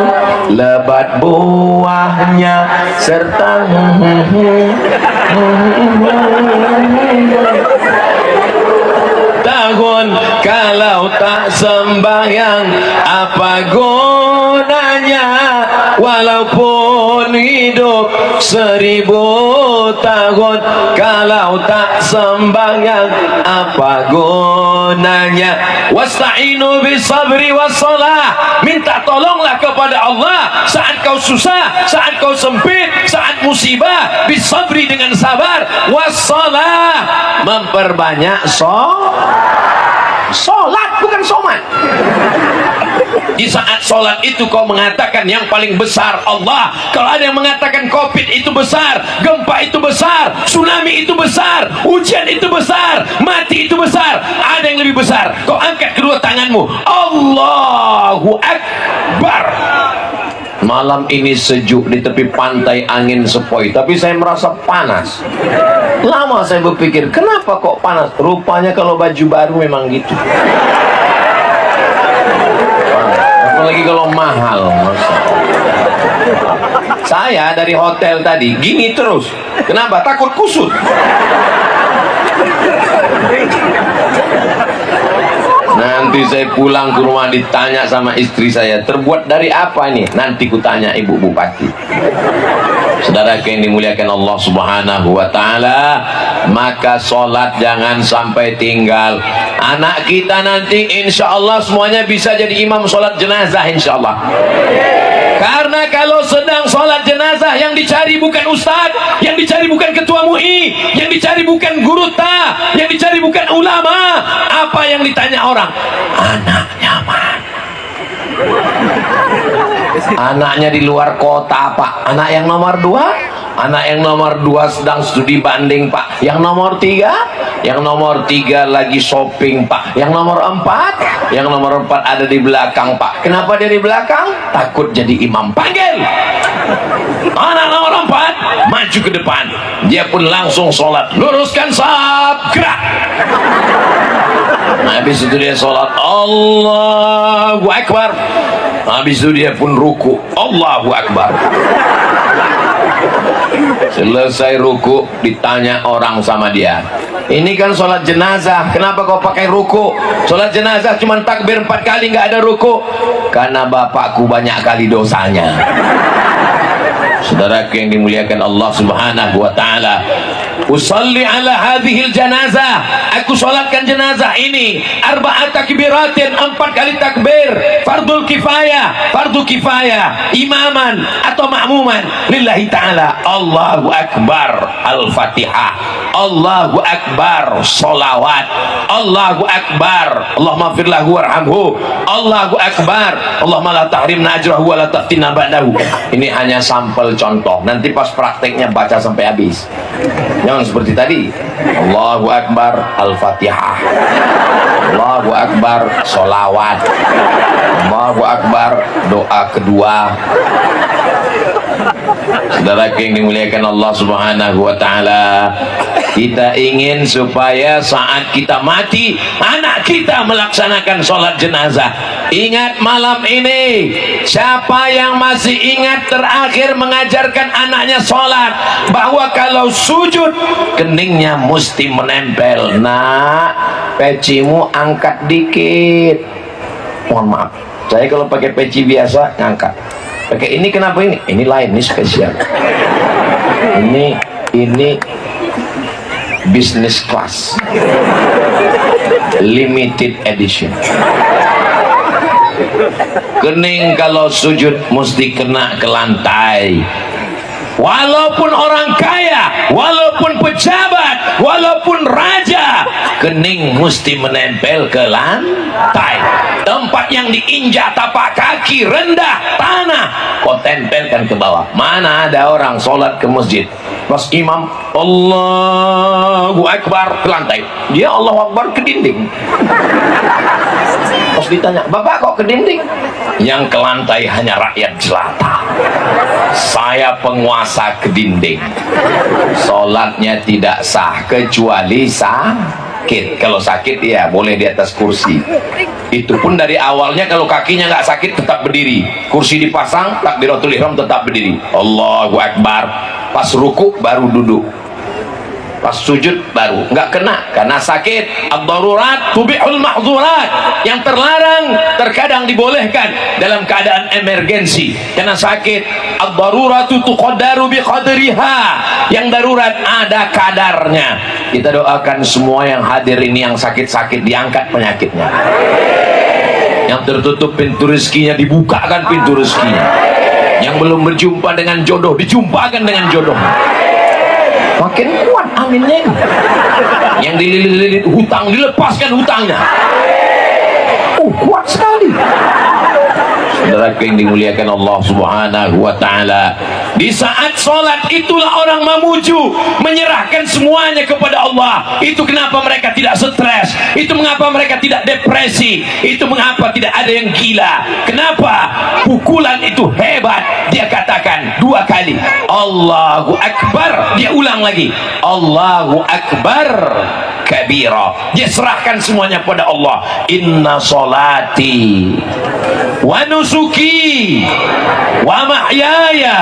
lebat buahnya serta tahun, kalau tak sembahyang apa gunanya? Walaupun hidup 1000 tahun, kalau tak sembahyang apa gunanya? Wasta'inu bisabri wassalah, minta tolonglah kepada Allah saat kau susah, saat kau sempit, saat musibah. Bisabri, dengan sabar. Wassalah, memperbanyak sholat, bukan somat. Di saat sholat itu kau mengatakan yang paling besar Allah. Kalau ada yang mengatakan COVID itu besar, gempa itu besar, tsunami itu besar, ujian itu besar, mati itu besar, ada yang lebih besar. Kau angkat kedua tanganmu, Allahu Akbar. Malam ini sejuk di tepi pantai, angin sepoi, tapi saya merasa panas. Lama saya berpikir, kenapa kok panas? Rupanya kalau baju baru memang gitu. apalagi kalau mahal. Saya dari hotel tadi gini terus. Kenapa? Takut kusut. Nanti saya pulang ke rumah ditanya sama istri saya, terbuat dari apa ini? Nanti kutanya ibu bupati. Saudara yang dimuliakan Allah Subhanahu wa taala, maka sholat jangan sampai tinggal. Anak kita nanti insya Allah semuanya bisa jadi imam sholat jenazah insya Allah. Karena kalau sedang sholat jenazah yang dicari bukan ustadz, yang dicari bukan ketua MUI, yang dicari bukan guru ta, yang dicari bukan ulama. Apa yang ditanya orang? Anaknya mana? Anaknya di luar kota Pak. Anak yang nomor 2? Anak yang nomor 2 sedang studi banding Pak. Yang nomor 3? Yang nomor 3 lagi shopping Pak. Yang nomor 4? Yang nomor 4 ada di belakang Pak. Kenapa dia di belakang? Takut jadi imam. Panggil! Anak nomor 4 maju ke depan. Dia pun langsung sholat. Luruskan saf, gerak. Habis itu dia sholat Allahu Akbar. Habis itu dia pun ruku Allahu Akbar. Selesai ruku ditanya orang sama dia, ini kan sholat jenazah, kenapa kau pakai ruku? Sholat jenazah cuma takbir 4 kali, nggak ada ruku. Karena bapakku banyak kali dosanya. Saudara yang dimuliakan Allah Subhanahu wa taala, usalli ala hadhil janazah, aku sholatkan jenazah ini 4 takbiratin, 4 kali takbir, fardul kifayah, imaman atau makmuman lillahi ta'ala. Allahu Akbar al-Fatihah, Allahu Akbar sholawat, Allahu Akbar Allahumma firlahu warhamhu, Allahu Akbar Allahumma la tahrimna ajrahu wa la taftinna ba'dahu. Ini hanya sampel contoh, nanti pas prakteknya baca sampai habis. Jangan seperti tadi. Allahu Akbar al-Fatihah, Allahu Akbar sholawat, Allahu Akbar doa kedua. Saudara yang dimuliakan Allah Subhanahu wa taala, kita ingin supaya saat kita mati anak kita melaksanakan sholat jenazah. Ingat malam ini, siapa yang masih ingat terakhir mengajarkan anaknya sholat, bahwa kalau sujud keningnya mesti menempel. Nak, pecimu angkat dikit. Mohon maaf, saya kalau pakai peci biasa ngangkat. Pakai ini kenapa ini? Ini lain, ini spesial. Ini business class, limited edition. Kening kalau sujud mesti kena ke lantai. Walaupun orang kaya, walaupun pejabat, walaupun raja, kening mesti menempel ke lantai. Tempat yang diinjak tapak kaki rendah tanah, kau tempelkan ke bawah. Mana ada orang sholat ke masjid, pas imam Allahu Akbar ke lantai, dia Allahu Akbar ke dinding. Pas ditanya, Bapak kok ke dinding? Yang ke lantai hanya rakyat jelata. Saya penguasa ke dinding. Sholatnya tidak sah kecuali sakit. Kalau sakit ya boleh di atas kursi. Itu pun dari awalnya kalau kakinya nggak sakit tetap berdiri. Kursi dipasang, takbiratul ihram tetap berdiri. Allahu Akbar. Pas ruku baru duduk. Pas sujud baru nggak kena karena sakit. Ad-darurat tubihul mahzurat. Yang terlarang terkadang dibolehkan dalam keadaan emergensi karena sakit. Ad-daruratu tuqaddaru biqadriha. Yang darurat ada kadarnya. Kita doakan semua yang hadir ini yang sakit-sakit diangkat penyakitnya. Yang tertutup pintu rezekinya dibukakan pintu rezekinya. Yang belum berjumpa dengan jodoh dijumpakan dengan jodoh. Makin kuat aminnya. Yang dililit hutang dilepaskan hutangnya. Kuat sekali. Saudara yang dimuliakan Allah Subhanahu wa taala, di saat sholat itulah orang memuju, menyerahkan semuanya kepada Allah. Itu kenapa mereka tidak stres, itu mengapa mereka tidak depresi, itu mengapa tidak ada yang gila. Kenapa? Pukulan itu hebat. Dia katakan 2 kali Allahu Akbar, dia ulang lagi Allahu Akbar kabira. Dia serahkan semuanya pada Allah. Inna salati wa nusuki wa mahyaya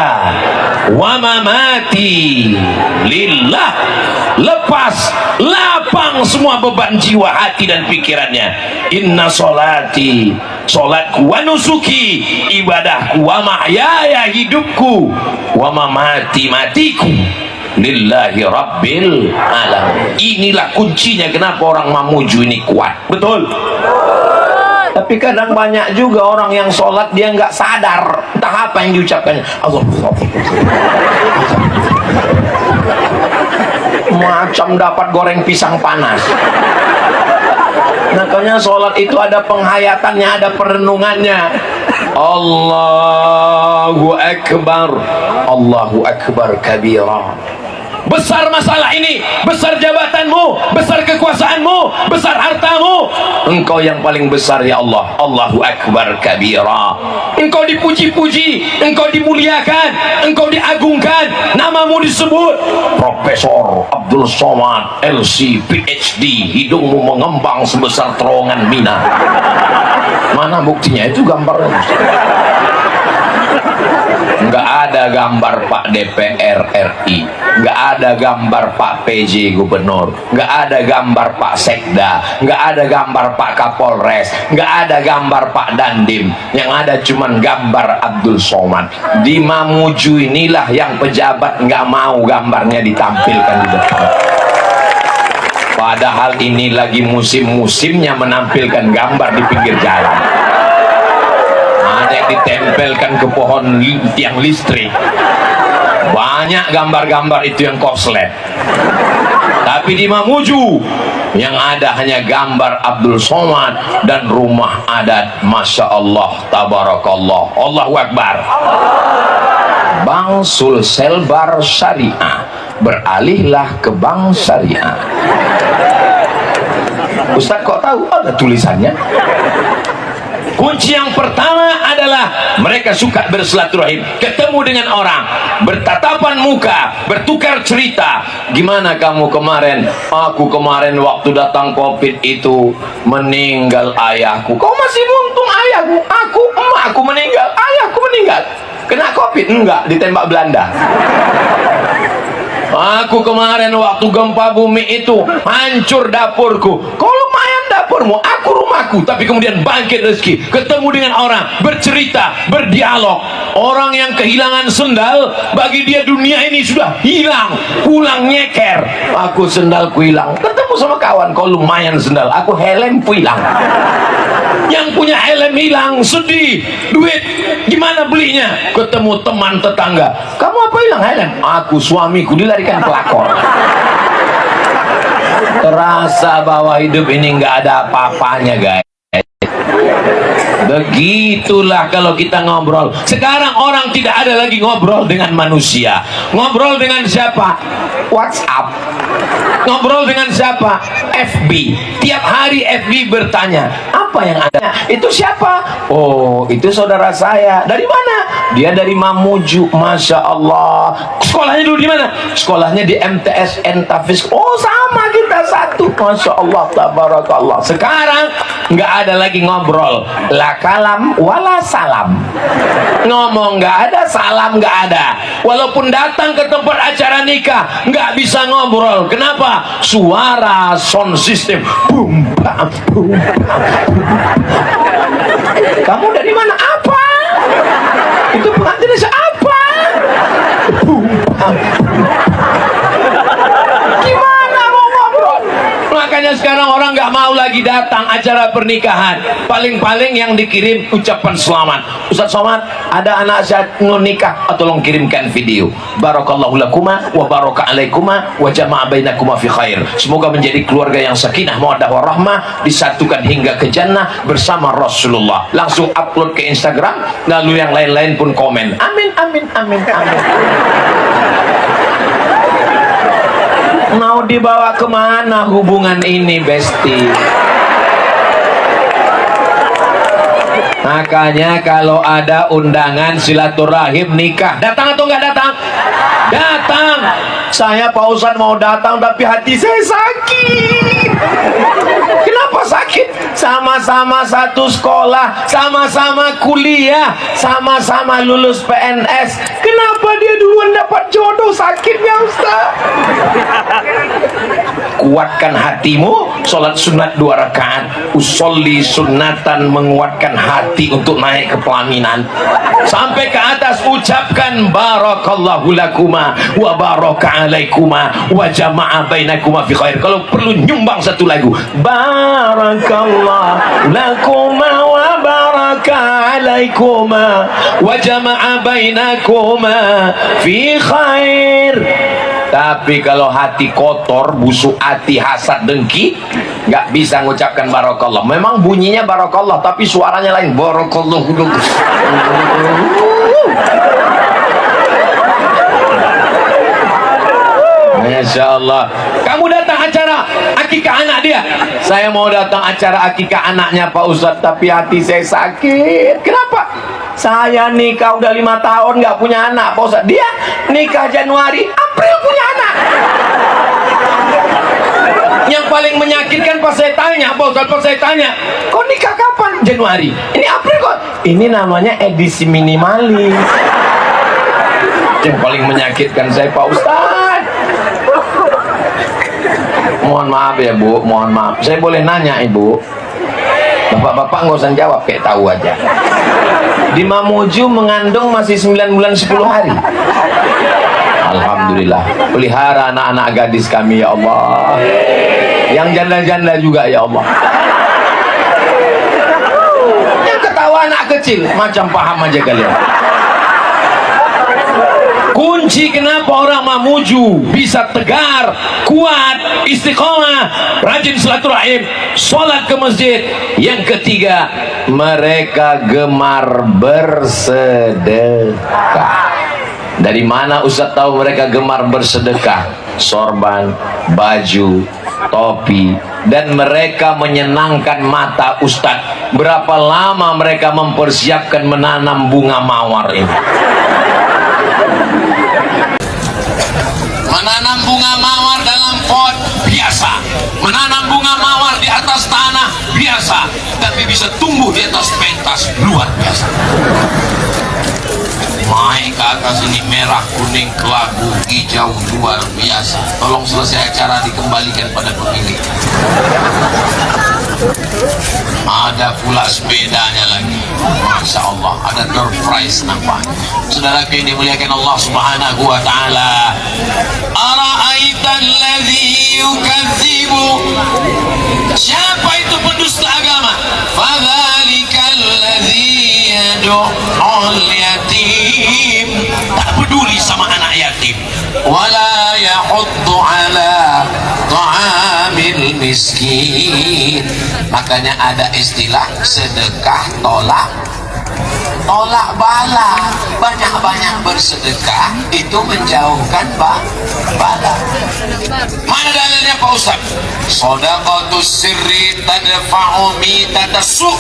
wa mamati lillah. Lepas, lapang semua beban jiwa, hati dan pikirannya. Inna solati, solatku, wa nusuki, ibadahku, wa mahyaya, hidupku, wa mamati, matiku, lillahi rabbil alamin. Inilah kuncinya kenapa orang Mamuju ini kuat. Betul? Tapi kadang banyak juga orang yang sholat dia nggak sadar entah apa yang diucapkannya. Allah, macam dapat goreng pisang panas. Makanya sholat itu ada penghayatannya, ada perenungannya. Allahu Akbar, Allahu Akbar kabira. Besar masalah ini, besar jabatanmu, besar kekuasaanmu, besar hartamu. Engkau yang paling besar ya Allah. Allahu Akbar kabira. Engkau dipuji-puji, engkau dimuliakan, engkau diagungkan, namamu disebut. Profesor Abdul Somad LC PhD, hidungmu mengembang sebesar terowongan Mina. Mana buktinya? Itu gambarnya. Nggak ada gambar Pak DPR RI, nggak ada gambar Pak PJ Gubernur, nggak ada gambar Pak Sekda, nggak ada gambar Pak Kapolres, nggak ada gambar Pak Dandim. Yang ada cuman gambar Abdul Somad. Di Mamuju inilah yang pejabat nggak mau gambarnya ditampilkan di depan. Padahal ini lagi musim-musimnya menampilkan gambar di pinggir jalan. Ada yang ditempelkan ke pohon tiang listrik. Banyak gambar-gambar itu yang korslet. Tapi di Mamuju yang ada hanya gambar Abdul Somad dan rumah adat. Masya Allah, tabarakallah, Allahu Akbar. Bank Sulsel Bar Syariah, beralihlah ke bank syariah. Ustaz kok tahu? Ada tulisannya. Kunci yang pertama adalah mereka suka bersilaturahim, ketemu dengan orang, bertatapan muka, bertukar cerita. Gimana kamu kemarin? Aku kemarin waktu datang COVID itu meninggal ayahku. Kau masih buntung ayahku? Aku, emakku meninggal, ayahku meninggal. Kena COVID? Enggak, ditembak Belanda. Aku kemarin waktu gempa bumi itu hancur dapurku. Kau lumayan dapurmu, aku rumahku. Tapi kemudian bangkit rezeki, ketemu dengan orang, bercerita, berdialog. Orang yang kehilangan sendal, bagi dia dunia ini sudah hilang, pulang nyeker. Aku sendalku hilang, ketemu sama kawan. Kau lumayan sendal, aku helmku hilang. Yang punya helm hilang, sedih, duit gimana belinya? Ketemu teman tetangga, kamu apa hilang helm? Aku, suamiku dilarikan pelakor. Terasa bahwa hidup ini nggak ada apa-apanya, guys. Begitulah kalau kita ngobrol. Sekarang orang tidak ada lagi ngobrol dengan manusia. Ngobrol dengan siapa? WhatsApp. Ngobrol dengan siapa? FB. Tiap hari FB bertanya, apa yang ada? Itu siapa? Oh, itu saudara saya. Dari mana? Dia dari Mamuju. Masya Allah. Sekolahnya dulu di mana? Sekolahnya di MTSN Tafiz. Oh, sama kita satu. Masya Allah, tabarakallah. Sekarang nggak ada lagi ngobrol. La kalam wala salam. Ngomong nggak ada, salam nggak ada. Walaupun datang ke tempat acara nikah nggak bisa ngobrol. Kenapa? Suara sound system, boom bam boom bam. Kamu dari mana? Apa? Itu pengantinnya siapa? Boom bam. Gimana mau ngobrol? Makanya sekarang orang nggak mau lagi datang acara pernikahan. Paling-paling yang dikirim ucapan selamat. Ustaz Somad, ada anak saya nikah, tolong kirimkan video. Barakallahu lakuma wa baraka alaikuma wa jama'a bainakuma fi khair. Semoga menjadi keluarga yang sakinah mawaddah warahmah, disatukan hingga ke jannah bersama Rasulullah. Langsung upload ke Instagram, lalu yang lain-lain pun komen. Amin amin amin amin. Mau dibawa kemana hubungan ini, Besti? Makanya kalau ada undangan silaturahim nikah, datang atau nggak datang? Datang. Saya Pak Ustadz mau datang tapi hati saya sakit. sama-sama satu sekolah, sama-sama kuliah, sama-sama lulus PNS. Kenapa dia duluan dapat jodoh? Sakitnya Ustaz. Kuatkan hatimu, sholat sunat 2 rakaat. Usolli sunnatan, menguatkan hati untuk naik ke pelaminan. Sampai ke atas ucapkan barakallahu lakuma wa baraka alaikuma wa jama'a bainakuma fi khair. Kalau perlu nyumbang satu lagu, barakallahu lakuma wa baraka alaikuma wa jama'a bainakuma fi khair. Tapi kalau hati kotor, busuk hati, hasad, dengki, nggak bisa mengucapkan barakallah. Memang bunyinya barakallah, tapi suaranya lain. Barakallah. Masya Allah. Kamu datang acara akikah anak dia. Saya mau datang acara akikah anaknya Pak Ustadz, tapi hati saya sakit. Kenapa? Saya nikah udah 5 tahun nggak punya anak Pak Ustadz. Dia nikah Januari, April punya anak. Yang paling menyakitkan pas saya tanya, Pak Ustadz, pas saya tanya, kau nikah kapan? Januari. Ini April kok. Ini namanya edisi minimalis. Yang paling menyakitkan saya Pak Ustadz. Mohon maaf ya Bu, mohon maaf. Saya boleh nanya Ibu? Bapak-bapak nggak usah jawab, kayak tahu aja. Di Mamuju mengandung masih 9 bulan 10 hari. Alhamdulillah. Pelihara anak-anak gadis kami ya Allah. Yang janda-janda juga ya Allah. Yang ketawa anak kecil, macam paham aja kalian. Kunci kenapa orang Mamuju bisa tegar, kuat, istiqomah, rajin silaturahim, sholat ke masjid. Yang ketiga, mereka gemar bersedekah. Dari mana Ustaz tahu mereka gemar bersedekah? Sorban, baju, topi, dan mereka menyenangkan mata Ustaz. Berapa lama mereka mempersiapkan menanam bunga mawar ini? Menanam bunga mawar dalam pot biasa, menanam bunga mawar di atas tanah biasa, tapi bisa tumbuh di atas pentas luar biasa. Naik ke atas ini merah, kuning, kelabu, hijau, luar biasa. Tolong selesai acara dikembalikan pada pemilik. Ada pula sepedanya lagi, Masya Allah, ada door prize nampak. Saudara yang dimuliakan Allah Subhanahu wa Ta'ala, ara'aita alladhi yukadzibu, siapa itu pendusta agama? Fadzalika alladhi yad'ul yatim, tak peduli sama anak yatim. Wala yahuddu ala ta'amil miskin. Makanya ada istilah sedekah tolak bala. Banyak-banyak bersedekah itu menjauhkan bala. Mana dalilnya Pak Ustaz? Shadaqatus sirri tadfa'u mitatasu.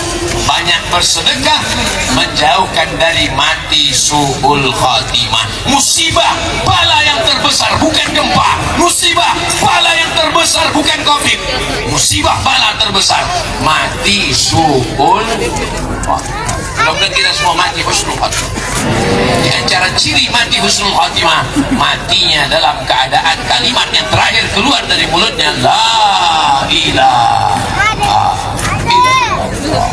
Banyak bersedekah menjauhkan dari mati su'ul khatimah. Musibah bala yang terbesar bukan gempa, musibah bala yang terbesar bukan covid, musibah bala terbesar mati su'ul khatimah. Mudah-mudahan kita semua mati husnul khatimah. Di antara ciri mati husnul khatimah, matinya dalam keadaan kalimat yang terakhir keluar dari mulutnya, la ilaha illallah.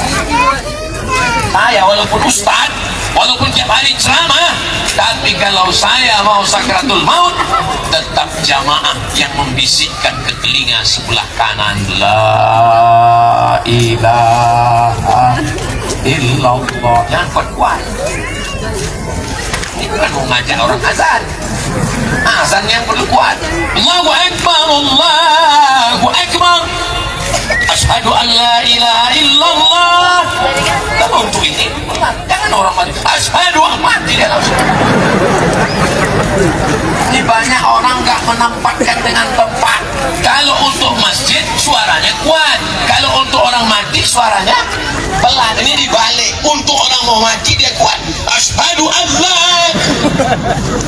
Saya walaupun ustaz, walaupun tiap hari ceramah, tapi kalau saya mau sakratul maut, tetap jamaah yang membisikkan ke telinga sebelah kanan, la ilaha illallah. Jangan kuat-kuat. Ini bukan mau ngajak orang azan. Azan yang perlu kuat. Allahu Akbar, Allahu Akbar, asyhadu an la ilaha illallah. Kamu untuk ini, jangan orang mati asyhadu an mati dia langsung. Ini banyak orang nggak menempatkan dengan tepat. Kalau untuk masjid suaranya kuat, kalau untuk orang mati suaranya pelan. Ini dibalik, untuk orang mau mati dia kuat, asyhadu an la.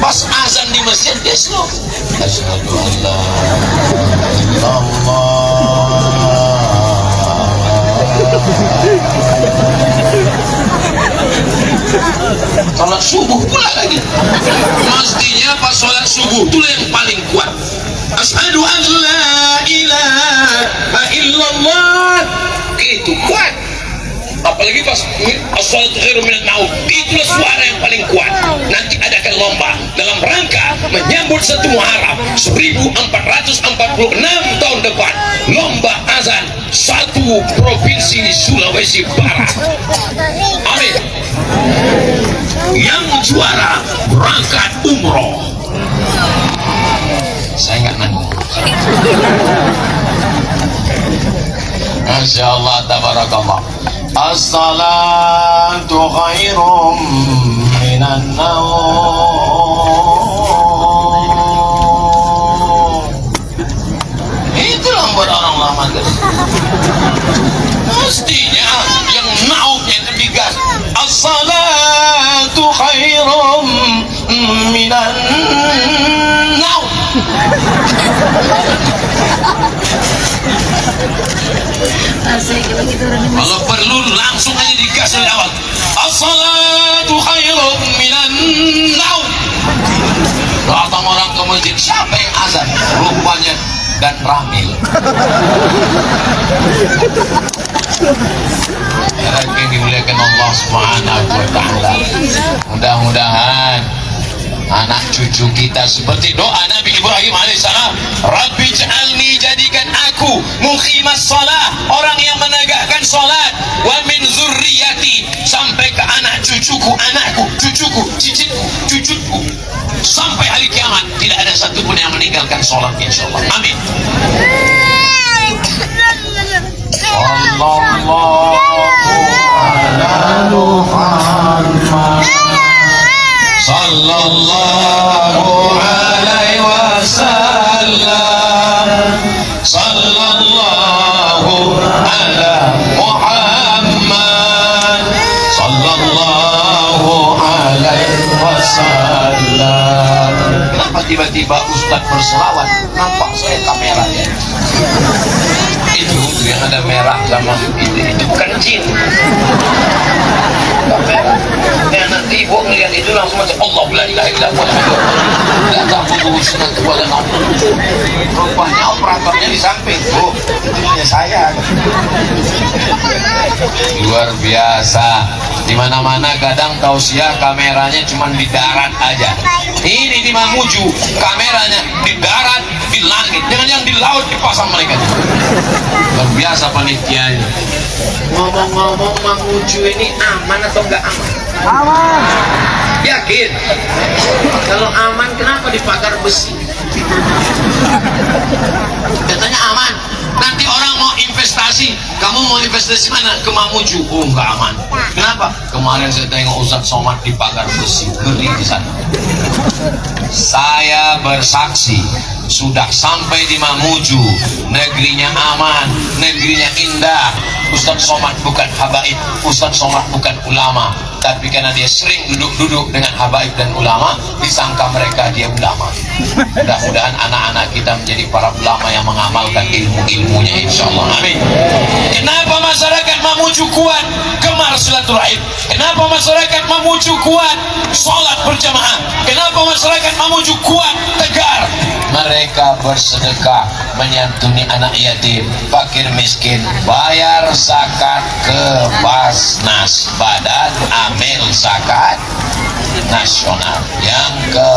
Pas azan di masjid dia slow, asyhadu an la illallah. as-salatu khairum minan naum. Itulah suara yang paling kuat. Nanti adakan lomba dalam rangka menyambut 1 Muharram 1446 tahun depan. Lomba azan 1 provinsi di Sulawesi Barat. Amin. Yang juara berangkat umroh. Saya nggak nanggung. Masya Allah, tabarakallah. As-salatu khairum minan naum. Itu buat orang lama guys. Mestinya yang naumnya itu digas. As-salatu khairum minan naum. Kalau perlu langsung aja digas dari awal. As-salatu khairum minan naum. Datang orang ke masjid, siapa yang azan? Rupanya dan Ramil. Yang dimuliakan Allah Subhanahu wa ta'ala. Mudah-mudahan anak cucu kita seperti doa Nabi Ibrahim alaihissalam, Rabbi ja'alni, jadikan aku muqimas salah, orang yang menegakkan salat, wa min zurriyati, sampai ke anak cucuku, anakku, cucuku, cicitku, cucuku, sampai hari kiamat tidak ada satupun yang meninggalkan salat, insyaallah. Amin. Sallallahu ala Muhammad sallallahu alaihi wasallam, sallallahu ala Muhammad sallallahu alaihi wasallam. Kenapa tiba-tiba Ustaz berselawat? Nampak saya kamera ya. Itu yang ada merah sama itu bukan jin. Kamera. Ya, nanti ibu melihat itu langsung macam Allah la ilaha illallah. Tidak tahu urusan kepada Allah. Rupanya operatornya di samping. Oh, itu punya saya. Luar biasa. Di mana-mana kadang tausiah kameranya cuma di darat aja. Ini di Mamuju kameranya di darat, di langit. Jangan yang di laut dipasang mereka. Luar biasa panitianya. Ngomong-ngomong, Mamuju ini aman atau enggak aman? Aman. Yakin? Kalau aman kenapa dipagar besi? Katanya aman. Nanti orang mau investasi, kamu mau investasi mana? Ke Mamuju. Oh, enggak aman. Kenapa? Kemarin saya tengok Ustaz Somad dipagar besi, ngeri di sana. Saya bersaksi, sudah sampai di Mamuju, negerinya aman, negerinya indah. Ustaz Somad bukan habaib, Ustaz Somad bukan ulama, tapi karena dia sering duduk-duduk dengan habaib dan ulama, disangka mereka dia ulama. Mudah-mudahan anak-anak kita menjadi para ulama yang mengamalkan ilmu-ilmunya, insyaallah. Amin. Kenapa masyarakat Mamuju kuat? Gemar silaturahim. Kenapa masyarakat Mamuju kuat? Sholat berjamaah. Kenapa masyarakat Mamuju kuat? Tegar. Mereka bersedekah, menyantuni anak yatim, fakir miskin, bayar zakat ke Basnas, Badan Amil Zakat Nasional. Yang ke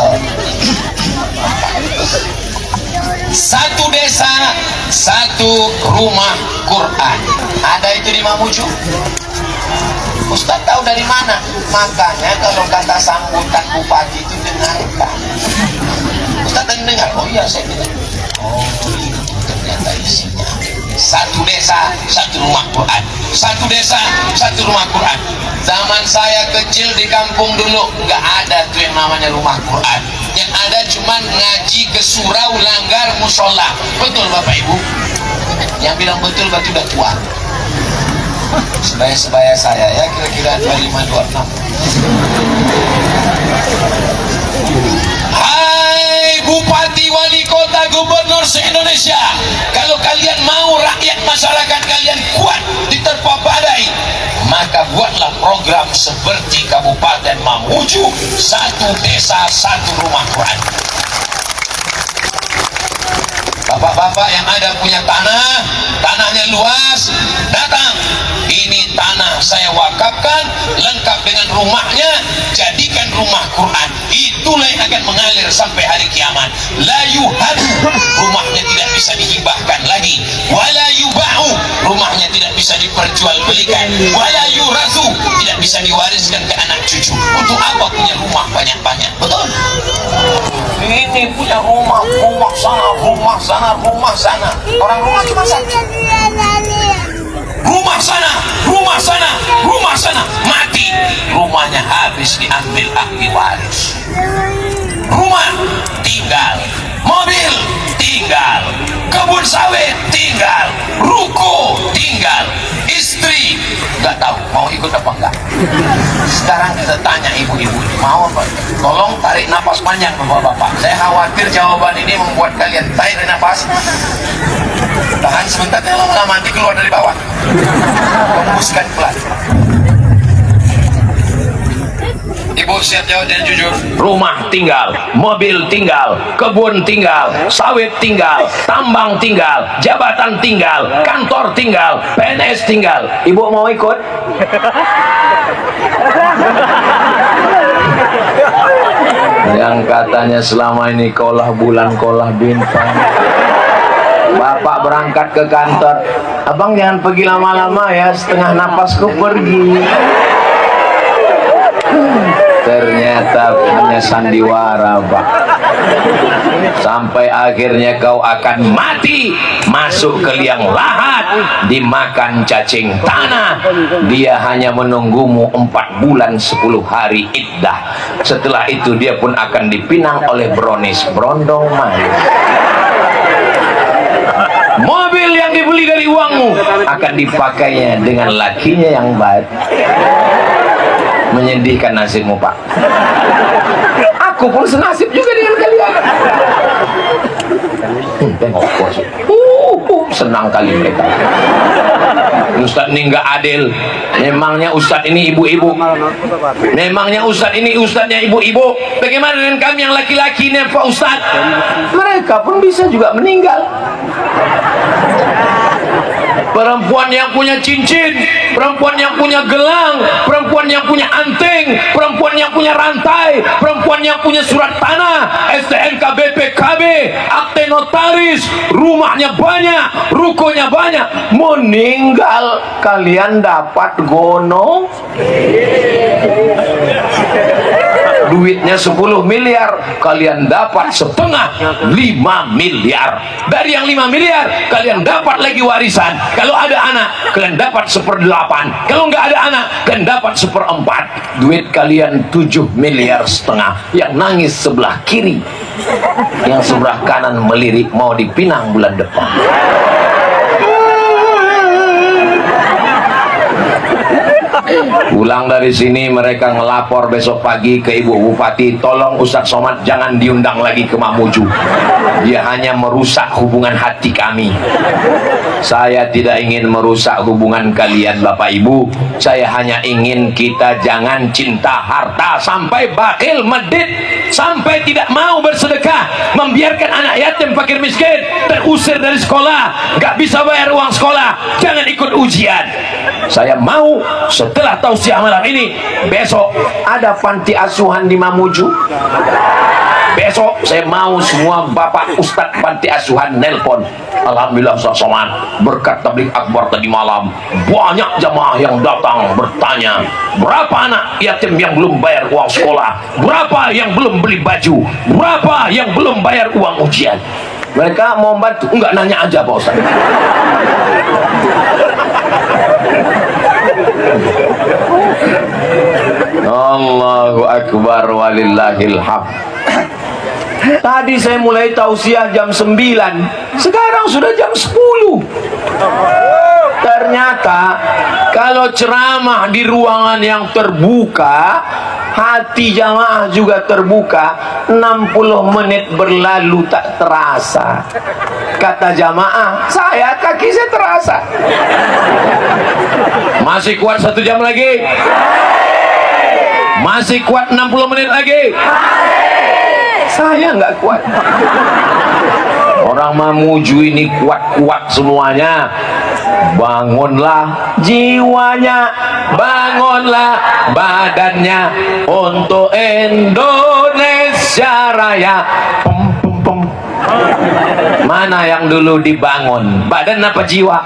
satu desa, satu rumah Quran. Ada itu di Mamuju. Ustaz tahu dari mana? Makanya kalau kata sambutan bupati itu dengarkan. Ustaz dengar? Oh iya, saya dengar. Oh, ternyata isinya satu desa, satu rumah Quran. Satu desa, satu rumah Quran. Zaman saya kecil di kampung dulu nggak ada tuh yang namanya rumah Quran. Yang ada cuman ngaji ke surau, langgar, musola. Betul Bapak Ibu? Yang bilang betul berarti udah tua. Sebaya-sebaya saya ya, kira-kira 25-26. Hai bupati, wali kota, gubernur se-Indonesia, kalau kalian mau rakyat masyarakat kalian kuat diterpa badai, maka buatlah program seperti Kabupaten Mamuju, satu desa, satu rumah Quran. Bapak-bapak yang ada punya tanah, tanahnya luas, datang. Ini tanah saya wakaf rumahnya jadikan rumah Quran. Itulah yang akan mengalir sampai hari kiamat. La yuhadu, rumahnya tidak bisa dihibahkan lagi. Wala yuba'u, rumahnya tidak bisa diperjualbelikan. Wala yurazu, tidak bisa diwariskan ke anak cucu. Untuk apa punya rumah banyak-banyak? Betul? Ini punya rumah, rumah sana, rumah sana, rumah sana. Orang rumah cuma satu. Rumah sana, rumah sana, rumah sana, mati. Rumahnya habis diambil ahli waris. Rumah tinggal, mobil tinggal, kebun sawit tinggal, ruko tinggal, istri nggak tahu mau ikut apa enggak. Sekarang kita tanya ibu-ibu, mau apa? Tolong tarik napas panjang bapak-bapak. Saya khawatir jawaban ini membuat kalian tarik napas. Tahan sebentar, lama-lama nanti keluar dari bawah. Hembuskan pelan. Ibu siap jawab dan jujur. Rumah tinggal, mobil tinggal, kebun tinggal, sawit tinggal, tambang tinggal, jabatan tinggal, kantor tinggal, PNS tinggal. Ibu mau ikut? Yang katanya selama ini kolah bulan, kolah bintang. Bapak berangkat ke kantor, abang jangan pergi lama-lama ya, setengah napasku pergi. Ternyata hanya sandiwara, Pak. Sampai akhirnya kau akan mati, masuk ke liang lahat, dimakan cacing tanah. Dia hanya menunggumu 4 bulan 10 hari iddah. Setelah itu dia pun akan dipinang oleh Bronis Brondong Manis. Mobil yang dibeli dari uangmu akan dipakainya dengan lakinya yang baik. Menyedihkan nasibmu, Pak. Aku pun senasib juga dengan kalian. Tengok bos. Senang kali mereka. Ustadz ini nggak adil. Memangnya Ustadz ini ibu-ibu. Memangnya Ustadz ini Ustadznya ibu-ibu. Bagaimana dengan kami yang laki-laki ini, Pak Ustadz? Mereka pun bisa juga meninggal. Perempuan yang punya cincin, perempuan yang punya gelang, perempuan yang punya anting, perempuan yang punya rantai, perempuan yang punya surat tanah, STNK BPKB, akte notaris, rumahnya banyak, rukonya banyak, meninggal, kalian dapat gono. Duitnya 10 miliar, kalian dapat setengah, 5 miliar. Dari yang 5 miliar, kalian dapat lagi warisan. Kalau ada anak, kalian dapat 1/8. Kalau nggak ada anak, kalian dapat 1/4. Duit kalian 7 miliar setengah. Yang nangis sebelah kiri, yang sebelah kanan melirik mau dipinang bulan depan. Pulang dari sini mereka ngelapor besok pagi ke Ibu Bupati, tolong Ustadz Somad jangan diundang lagi ke Mamuju. Dia hanya merusak hubungan hati kami. Saya tidak ingin merusak hubungan kalian Bapak Ibu. Saya hanya ingin kita jangan cinta harta sampai bakhil medit, sampai tidak mau bersedekah, membiarkan anak yatim fakir miskin terusir dari sekolah, nggak bisa bayar uang sekolah, jangan ikut ujian. Saya mau setelah tausiah malam ini, besok ada panti asuhan di Mamuju. Besok saya mau semua bapak ustadz panti asuhan nelpon. Alhamdulillah Ustaz Somad, berkat tabligh akbar tadi malam banyak jamaah yang datang bertanya, berapa anak yatim yang belum bayar uang sekolah, berapa yang belum beli baju, berapa yang belum bayar uang ujian. Mereka mau bantu, enggak, nanya aja Pak Ustaz. Allahu Akbar walillahil hamd. Tadi saya mulai tausiah jam 9, sekarang sudah jam 10. Ternyata kalau ceramah di ruangan yang terbuka, hati jamaah juga terbuka. 60 menit berlalu tak terasa. Kata jamaah, kaki saya terasa. Masih kuat 1 jam lagi? Masih kuat 60 menit lagi? Saya nggak kuat. Orang Mamuju ini kuat-kuat semuanya. Bangunlah jiwanya, bangunlah badannya untuk Indonesia Raya. Pem, pem, pem. Mana yang dulu dibangun? Badan apa jiwa?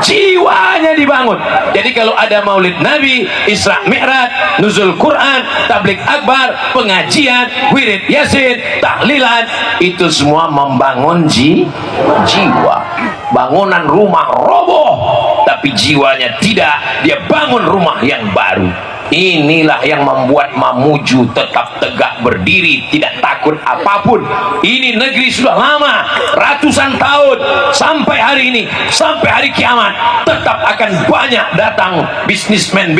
Jiwanya dibangun. Jadi kalau ada maulid Nabi, Isra Mi'raj, nuzul Quran, tabligh akbar, pengajian, wirid yasin, tahlilan, itu semua membangun jiwa. Bangunan rumah roboh, tapi jiwanya tidak. Dia bangun rumah yang baru. Inilah yang membuat Mamuju tetap tegak berdiri, tidak takut apapun. Ini negeri sudah lama, ratusan tahun, sampai hari ini, sampai hari kiamat, tetap akan banyak datang bisnismen,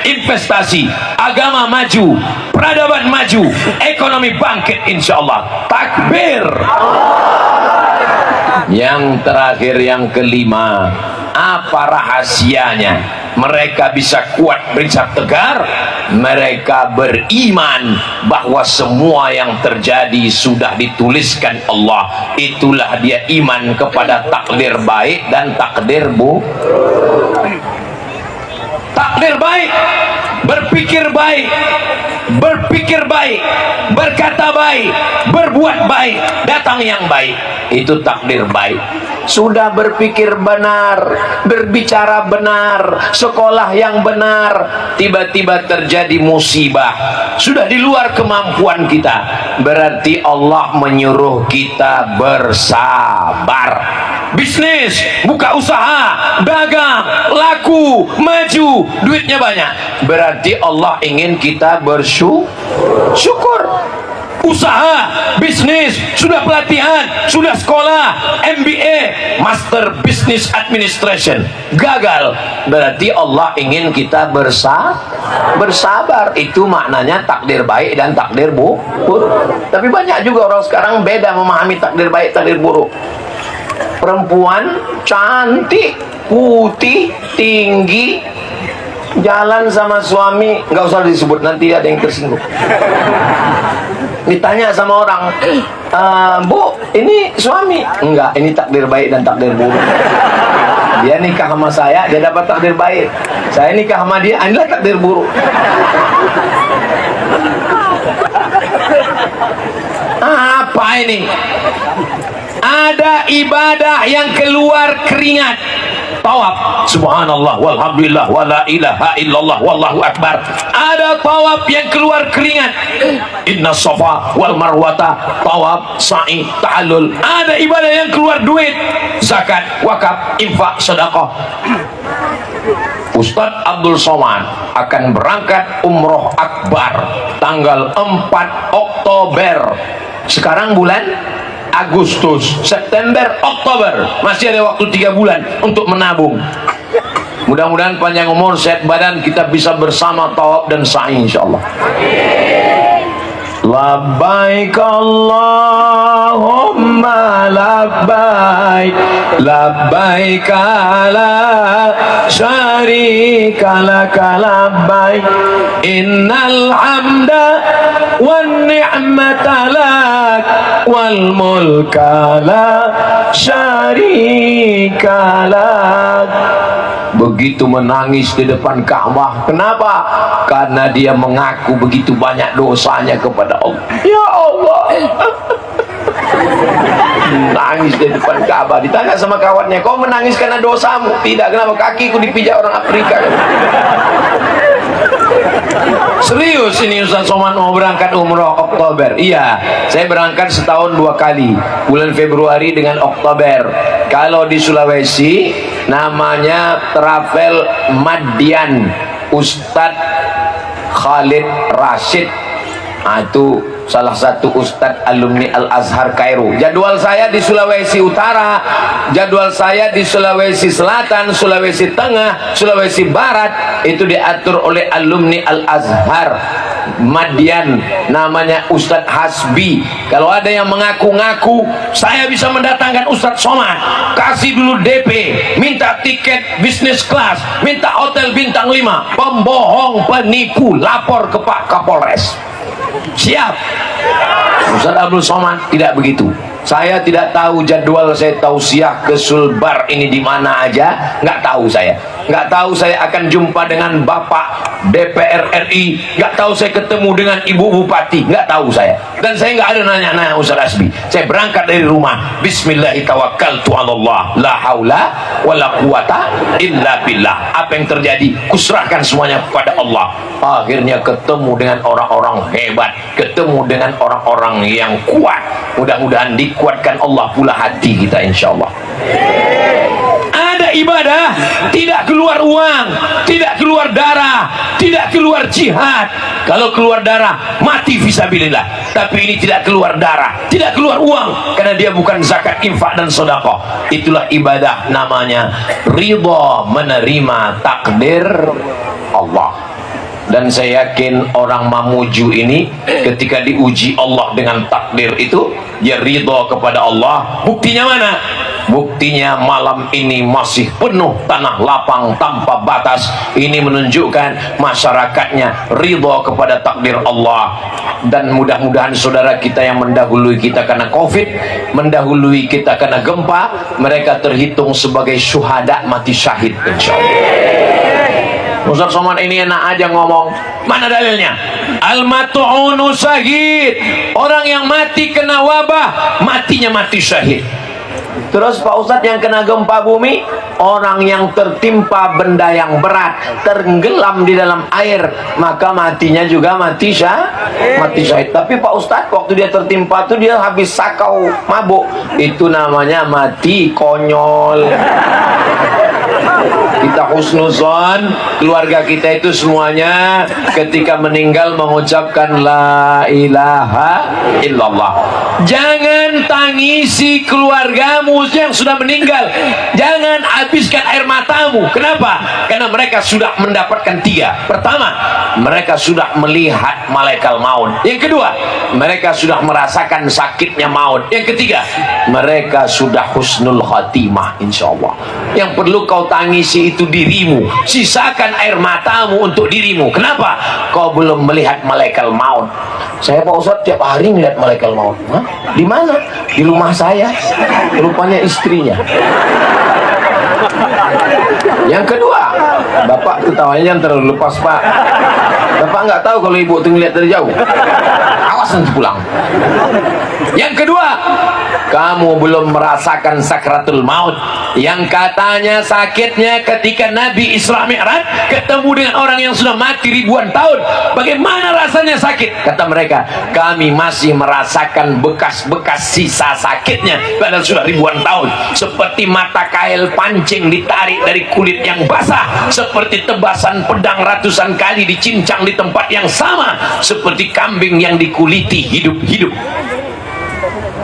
investasi, agama maju, peradaban maju, ekonomi bangkit insya Allah. Takbir. Yang terakhir, yang kelima, apa rahasianya mereka bisa kuat berisap tegar? Mereka beriman bahwa semua yang terjadi sudah dituliskan Allah. Itulah dia iman kepada takdir baik dan takdir buruk. Takdir baik, berpikir baik, berkata baik, berbuat baik, datang yang baik. Itu takdir baik. Sudah berpikir benar, berbicara benar, sekolah yang benar, tiba-tiba terjadi musibah, sudah di luar kemampuan kita, berarti Allah menyuruh kita bersabar. Bisnis, buka usaha, dagang, laku, maju, duitnya banyak, berarti Allah ingin kita bersyukur. Usaha, bisnis, sudah pelatihan, sudah sekolah, MBA, Master Business Administration, gagal, berarti Allah ingin kita bersabar. Itu maknanya takdir baik dan takdir buruk. Tapi banyak juga orang sekarang beda memahami takdir baik, takdir buruk. Perempuan cantik, putih, tinggi, jalan sama suami, nggak usah disebut, nanti ada yang tersinggung. Ditanya sama orang, Bu, ini suami? Enggak, ini takdir baik dan takdir buruk. Dia nikah sama saya, dia dapat takdir baik. Saya nikah sama dia, inilah takdir buruk. Apa ini? Ada ibadah yang keluar keringat. Tawaf, subhanallah, walhamdulillah, wala ilaha illallah, wallahu akbar. Ada tawaf yang keluar keringat. Inna safa wal marwata, tawaf, sa'i, ta'allul. Ada ibadah yang keluar duit, zakat, wakaf, infak, sedekah. Ustadz Abdul Somad akan berangkat umroh akbar tanggal 4 Oktober. Sekarang bulan Agustus, September, Oktober, masih ada waktu 3 bulan untuk menabung. Mudah-mudahan panjang umur, sehat badan, kita bisa bersama tawaf dan sa'i insyaallah. Labbaik Allahumma labbaik, labbaik la syarika laka labbaik, innal hamda wan ni'mata lak wal mulka la syarika lak. Begitu menangis di depan Ka'bah. Kenapa? Karena dia mengaku begitu banyak dosanya kepada Allah. Ya Allah, nangis di depan Ka'bah. Ditanya sama kawannya, kau menangis karena dosamu? Tidak. Kenapa? Kakiku dipijak orang Afrika. Serius ini Ustaz Somad mau berangkat umroh Oktober. Iya, saya berangkat setahun 2 kali, bulan Februari dengan Oktober. Kalau di Sulawesi namanya Travel Madian, Ustadz Khalid Rashid. Itu salah satu Ustadz alumni Al-Azhar Kairo. Jadwal saya di Sulawesi Utara, jadwal saya di Sulawesi Selatan, Sulawesi Tengah, Sulawesi Barat, itu diatur oleh alumni Al-Azhar Madian, namanya Ustadz Hasbi. Kalau ada yang mengaku-ngaku saya bisa mendatangkan Ustadz Somad, kasih dulu DP, minta tiket bisnis kelas, minta hotel bintang 5, pembohong, penipu, lapor ke Pak Kapolres. Siap. Ustaz Abdul Somad tidak begitu. Saya tidak tahu jadwal saya tausiah ke Sulbar ini di mana aja, nggak tahu saya. Nggak tahu saya akan jumpa dengan Bapak DPR RI, nggak tahu saya ketemu dengan Ibu Bupati, nggak tahu saya. Dan saya nggak ada nanya-nanya Ustaz Asbi. Saya berangkat dari rumah, Bismillahirrahmanirrahim, la haula wala quwata illa billah. Apa yang terjadi, kuserahkan semuanya kepada Allah. Akhirnya ketemu dengan orang-orang hebat, ketemu dengan orang-orang yang kuat. Mudah-mudahan dikuatkan Allah pula hati kita, insyaallah. Ada ibadah tidak keluar uang, tidak keluar darah, tidak keluar jihad. Kalau keluar darah mati fisabilillah, tapi ini tidak keluar darah, tidak keluar uang, karena dia bukan zakat, infak dan sedekah. Itulah ibadah, namanya ridha, menerima takdir Allah. Dan saya yakin orang Mamuju ini ketika diuji Allah dengan takdir itu, dia ridha kepada Allah. Buktinya mana? Buktinya malam ini masih penuh tanah lapang tanpa batas. Ini menunjukkan masyarakatnya ridha kepada takdir Allah. Dan mudah-mudahan saudara kita yang mendahului kita karena COVID, mendahului kita karena gempa, mereka terhitung sebagai syuhada, mati syahid, insyaallah. Ustaz Somad ini enak aja ngomong. Mana dalilnya? Al-matu'unu syahid. Orang yang mati kena wabah, matinya mati syahid. Terus Pak Ustadz yang kena gempa bumi, orang yang tertimpa benda yang berat, tenggelam di dalam air, maka matinya juga mati syahid. Tapi Pak Ustadz waktu dia tertimpa tuh dia habis sakau, mabuk. Itu namanya mati konyol. Kita husnuzon, keluarga kita itu semuanya ketika meninggal mengucapkan la ilaha illallah. Jangan tangisi keluargamu yang sudah meninggal, jangan habiskan air matamu. Kenapa? Karena mereka sudah mendapatkan 3. Pertama, mereka sudah melihat malaikat maut. Yang kedua, mereka sudah merasakan sakitnya maut. Yang ketiga, mereka sudah husnul khatimah, insyaallah. Yang perlu kau tangisi itu dirimu, sisakan air matamu untuk dirimu. Kenapa? Kau belum melihat malaikat maut. Saya Pak Ustadz tiap hari melihat malaikat maut. Hah? Di mana? Di rumah saya. Rupanya istrinya. Yang kedua, Bapak ketawanya jangan terlalu lepas Pak. Bapak nggak tahu kalau ibu tuh ngeliat dari jauh. Awas nanti pulang. Yang kedua, kamu belum merasakan sakratul maut, yang katanya sakitnya ketika Nabi Isra Mi'raj ketemu dengan orang yang sudah mati ribuan tahun. Bagaimana rasanya sakit? Kata mereka, kami masih merasakan bekas-bekas sisa sakitnya padahal sudah ribuan tahun. Seperti mata kail pancing ditarik dari kulit yang basah, seperti tebasan pedang ratusan kali dicincang di tempat yang sama, seperti kambing yang dikuliti hidup-hidup.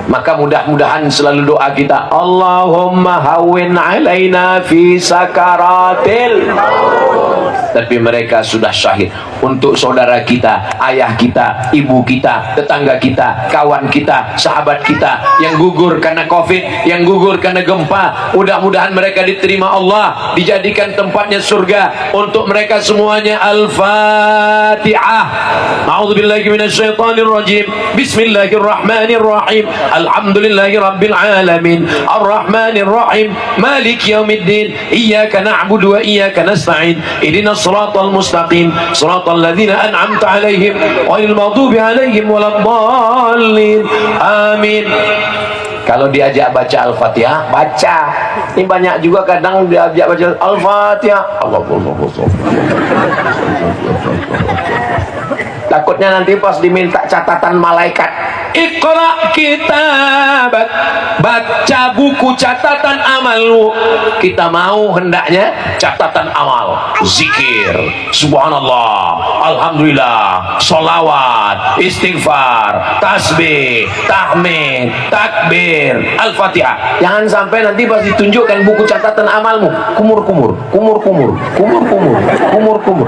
Maka mudah-mudahan selalu doa kita, Allahumma hawwin alaina fi sakaratil maut. Tapi mereka sudah syahid. Untuk saudara kita, ayah kita, ibu kita, tetangga kita, kawan kita, sahabat kita yang gugur karena COVID, yang gugur karena gempa, mudah-mudahan mereka diterima Allah, dijadikan tempatnya surga. Untuk mereka semuanya, Al-Fatihah. A'udzubillahi minasyaitonirrajim. Bismillahirrahmanirrahim. Alhamdulillahi rabbil alamin. Ar-Rahmanirrahim. Maliki yaumiddin. Iyyaka na'budu wa iyyaka nasta'in. Ihdinas siratal mustaqim. Siratal ladzina an'amta 'alaihim ghairil maghdubi 'alaihim waladdallin. Amin. Kalau diajak baca Al-Fatihah, baca. Ini banyak juga kadang diajak baca Al-Fatihah. Takutnya nanti pas diminta catatan malaikat, Iqra kitabak, baca buku catatan amalmu. Kita mau hendaknya catatan amal, zikir, subhanallah, alhamdulillah, sholawat, istighfar, tasbih, tahmid, takbir, Al-Fatihah. Jangan sampai nanti pas ditunjukkan buku catatan amalmu, kumur-kumur, kumur-kumur, kumur-kumur, kumur-kumur,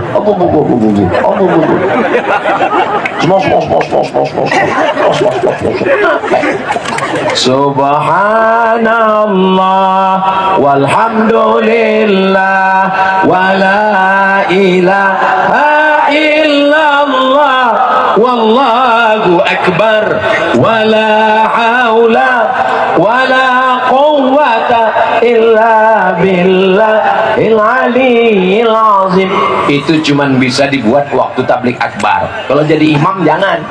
Subhanallah walhamdulillah wala ilaha illallah wallahu akbar, wala haula wala quwwata illa billahil aliyil azim. Itu cuman bisa dibuat waktu tablik akbar. Kalau jadi imam jangan.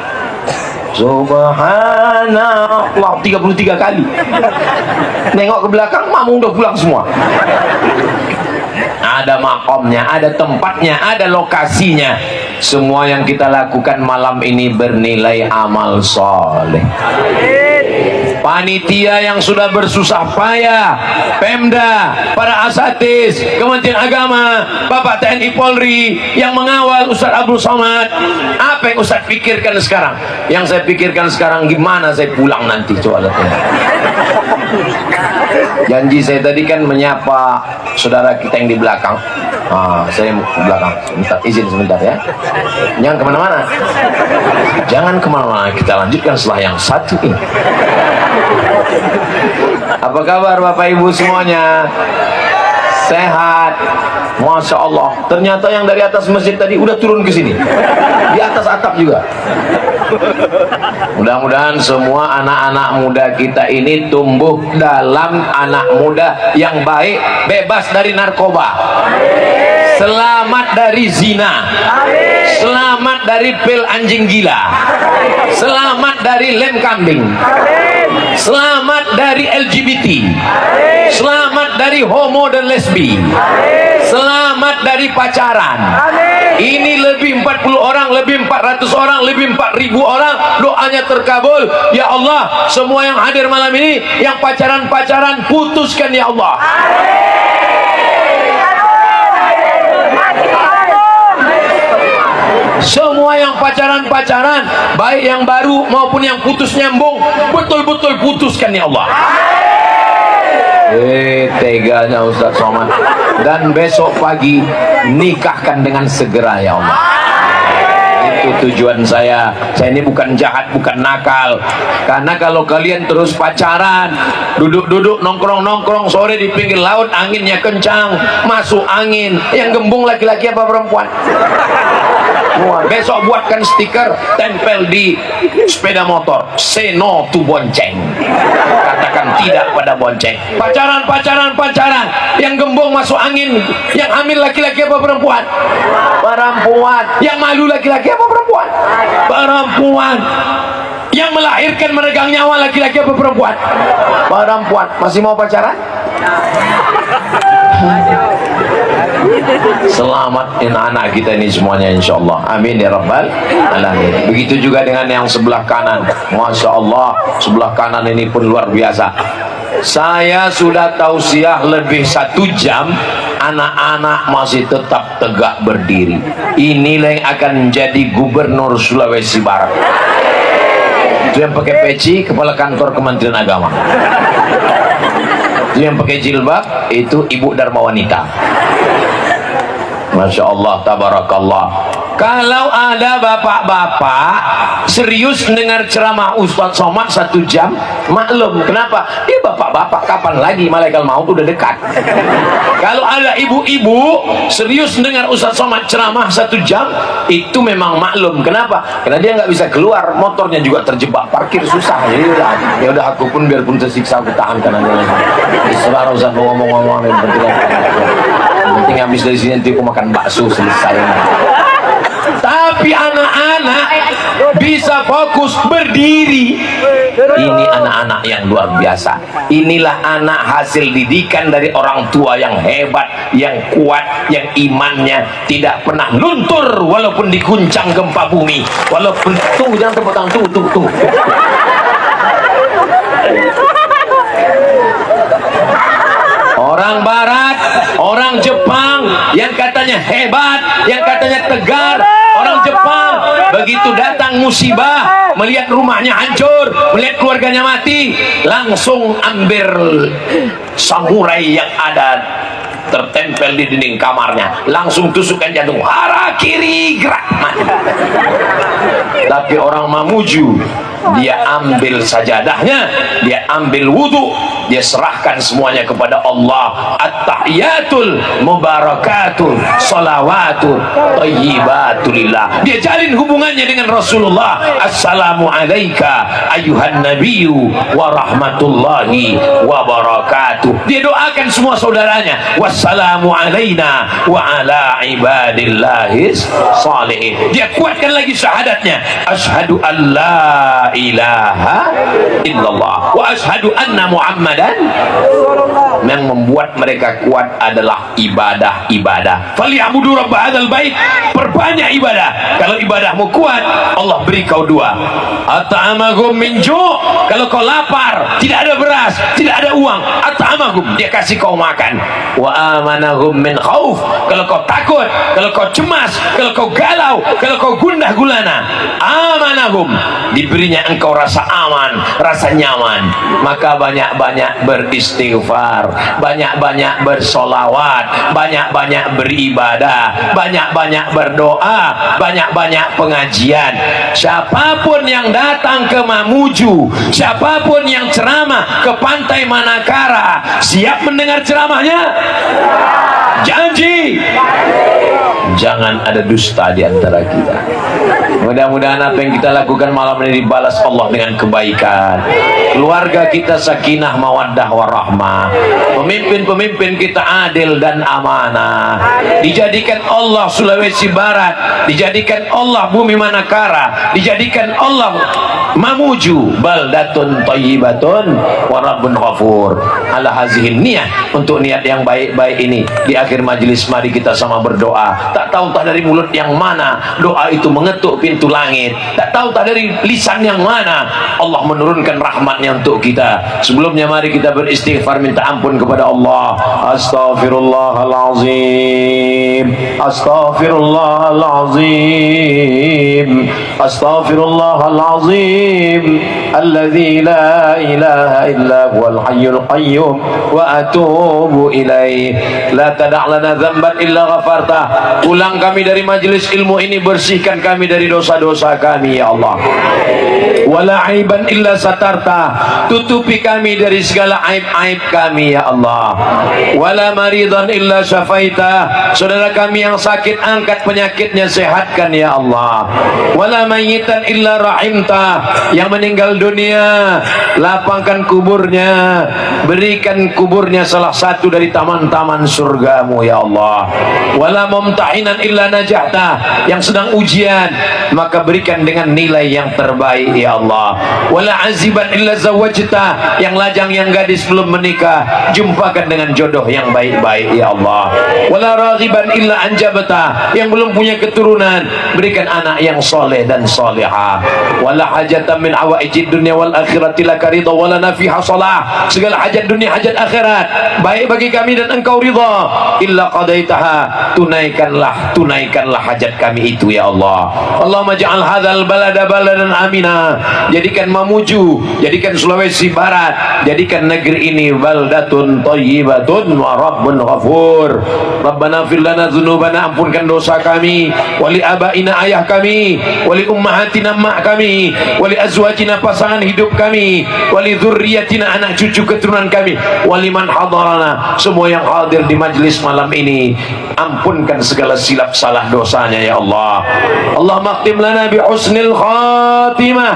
Subhanallah 33 kali. Nengok ke belakang, makmum udah pulang semua. Ada makomnya, ada tempatnya, ada lokasinya. Semua yang kita lakukan malam ini bernilai amal soleh. Panitia yang sudah bersusah payah, Pemda, para asatidz, Kementerian Agama, Bapak TNI Polri yang mengawal Ustaz Abdul Somad. Apa yang Ustaz pikirkan sekarang? Yang saya pikirkan sekarang, gimana saya pulang nanti, coba lihat. Janji saya tadi kan menyapa saudara kita yang di belakang. Saya ke belakang, minta izin sebentar ya. Jangan kemana-mana. Jangan kemana-mana, kita lanjutkan setelah yang satu ini. Apa kabar Bapak Ibu semuanya? Sehat? Masya Allah. Ternyata yang dari atas masjid tadi udah turun ke sini, di atas atap juga. Mudah-mudahan semua anak-anak muda kita ini tumbuh dalam anak muda yang baik, bebas dari narkoba, selamat dari zina, selamat dari pil anjing gila, selamat dari lem kambing, selamat dari LGBT, selamat dari homo dan lesbi, selamat dari pacaran. Ini lebih 40 orang, lebih 400 orang, lebih 4.000 orang. Doanya terkabul. Ya Allah, semua yang hadir malam ini yang pacaran-pacaran, putuskan ya Allah. Semua yang pacaran-pacaran, baik yang baru maupun yang putus nyambung, betul-betul putuskan ya Allah. Teganya Ustaz Somad. Dan besok pagi nikahkan dengan segera ya Allah. Itu tujuan saya. Saya ini bukan jahat, bukan nakal. Karena kalau kalian terus pacaran, duduk-duduk, nongkrong-nongkrong, sore di pinggir laut, anginnya kencang, masuk angin, yang gembung laki-laki apa perempuan? Besok buatkan stiker, tempel di sepeda motor, say no to bonceng, katakan tidak pada bonceng. Pacaran, yang gembung masuk angin, yang hamil laki-laki apa perempuan? Perempuan. Yang malu laki-laki apa perempuan? Perempuan. Yang melahirkan meregang nyawa laki-laki apa perempuan? Perempuan. Masih mau pacaran? Selamat anak kita ini semuanya insyaallah. Amin ya rabbal alamin. Begitu juga dengan yang sebelah kanan. Masya Allah, sebelah kanan ini pun luar biasa. Saya sudah tausiah lebih 1 jam, anak-anak masih tetap tegak berdiri. Inilah yang akan menjadi gubernur Sulawesi Barat. Itu yang pakai peci, kepala kantor Kementerian Agama. Itu yang pakai jilbab, itu ibu Dharma Wanita. Masya Allah, tabarakallah. Kalau ada bapak-bapak serius dengar ceramah Ustaz Somad 1 jam, maklum. Kenapa? Bapak-bapak kapan lagi malaikat maut udah dekat. Kalau ada ibu-ibu serius dengar Ustaz Somad ceramah 1 jam, itu memang maklum. Kenapa? Karena dia nggak bisa keluar, motornya juga terjebak, parkir susah. Jadi ya udah aku pun biarpun tersiksa aku tahan karena dia lagi. Sekarang Ustaz ngomong-ngomong yang penting habis dari sini nanti aku makan bakso selesai. Tapi anak-anak bisa fokus berdiri. Ini anak-anak yang luar biasa. Inilah anak hasil didikan dari orang tua yang hebat, yang kuat, yang imannya tidak pernah luntur walaupun diguncang gempa bumi. Walaupun jangan tepuk tangan, tunggu. Orang Barat, orang Jepang yang katanya hebat, yang katanya tegar, orang Jepang begitu datang musibah, melihat rumahnya hancur, melihat keluarganya mati, langsung ambil samurai yang ada tertempel di dinding kamarnya, langsung tusukkan jantung, harakiri, gerak mati. Tapi orang Mamuju dia ambil sajadahnya, dia ambil wudu, dia serahkan semuanya kepada Allah. At-tahiyatul mubarakatul salawatul thayyibatulillah. Dia jalin hubungannya dengan Rasulullah. Assalamu alayka ayuhan nabiyyu wa rahmatullahi wa barakatuh. Dia doakan semua saudaranya. Wassalamu alayna wa ala ibadillahis salihin. Dia kuatkan lagi syahadatnya. Asyhadu an la ilaha illallah wa asyhadu anna muhammadan. Yang membuat mereka kuat adalah ibadah. Falyabudu rabb hadzal bait. Perbanyak ibadah. Kalau ibadahmu kuat, Allah beri kau dua. At'amahum min ju'. Kalau kau lapar, tidak ada beras, tidak ada uang, at'amahum, dia kasih kau makan. Wa amanahum min khauf. Kalau kau takut, kalau kau cemas, kalau kau galau, kalau kau gundah gulana, amanahum, diberinya engkau rasa aman, rasa nyaman. Maka banyak-banyak beristighfar, banyak-banyak bersolawat, banyak-banyak beribadah, banyak-banyak berdoa, banyak-banyak pengajian. Siapapun yang datang ke Mamuju, siapapun yang ceramah ke Pantai Manakara, siap mendengar ceramahnya? Janji jangan ada dusta di antara kita. Mudah-mudahan apa yang kita lakukan malam ini dibalas Allah dengan kebaikan. Keluarga kita sakinah mawaddah warahmah. Pemimpin-pemimpin kita adil dan amanah. Dijadikan Allah Sulawesi Barat, dijadikan Allah Bumi Manakara, dijadikan Allah Mamuju baldatun thayyibatun wa rabbun ghafur. Ala hazihin niyah, untuk niat yang baik-baik ini di akhir majlis mari kita sama berdoa. Tak tahu tak dari mulut yang mana doa itu mengetuk pintu langit, tak tahu tak dari lisan yang mana Allah menurunkan rahmatnya untuk kita. Sebelumnya mari kita beristighfar, minta ampun kepada Allah. Astaghfirullahalazim, astaghfirullahalazim, astaghfirullahalazim, alladzi la ilaha illa huwal hayyul qayyum wa atubu ilaih. La tada' lana dzamban illa ghafartah. Pulang kami dari majelis ilmu ini, bersihkan kami dari dosa-dosa kami ya Allah. Wala aiban illa satarta, tutupi kami dari segala aib-aib kami ya Allah. Wala maridan illa syafaita, saudara kami yang sakit angkat penyakitnya, sehatkan ya Allah. Wala mayyitan illa rahimta, yang meninggal dunia lapangkan kuburnya, berikan kuburnya salah satu dari taman-taman surgamu ya Allah. Wala mumtahinan illa najahta, yang sedang ujian maka berikan dengan nilai yang terbaik ya Allah. Wala aziban illa zawajta, yang lajang yang gadis belum menikah jumpakan dengan jodoh yang baik-baik ya Allah. Wala raghiban illa anjabta, yang belum punya keturunan berikan anak yang soleh dan solehah. Wala hajatan min hawaijid dunya wal akhirati laka ridha wala nafiha salah, segala hajat dunia hajat akhirat baik bagi kami dan engkau ridha, illa qadaitaha, tunaikanlah hajat kami itu ya Allah. Allahumma ja'al hadzal balada baladan amina, jadikan Mamuju, jadikan Sulawesi Barat, jadikan negeri ini baldatun thayyibatun wa rabbun ghafur. Rabbana fir lana dzunubana, ampunkan dosa kami, wali abaina ayah kami, wali ummahatina mak kami, wali azwajina pasangan hidup kami, wali dzurriyyatina anak cucu keturunan kami, wali man hadarana, semua yang hadir di majlis malam ini ampunkan segala silap salah dosanya ya Allah. Allahumma khtim lana bi husnil khatimah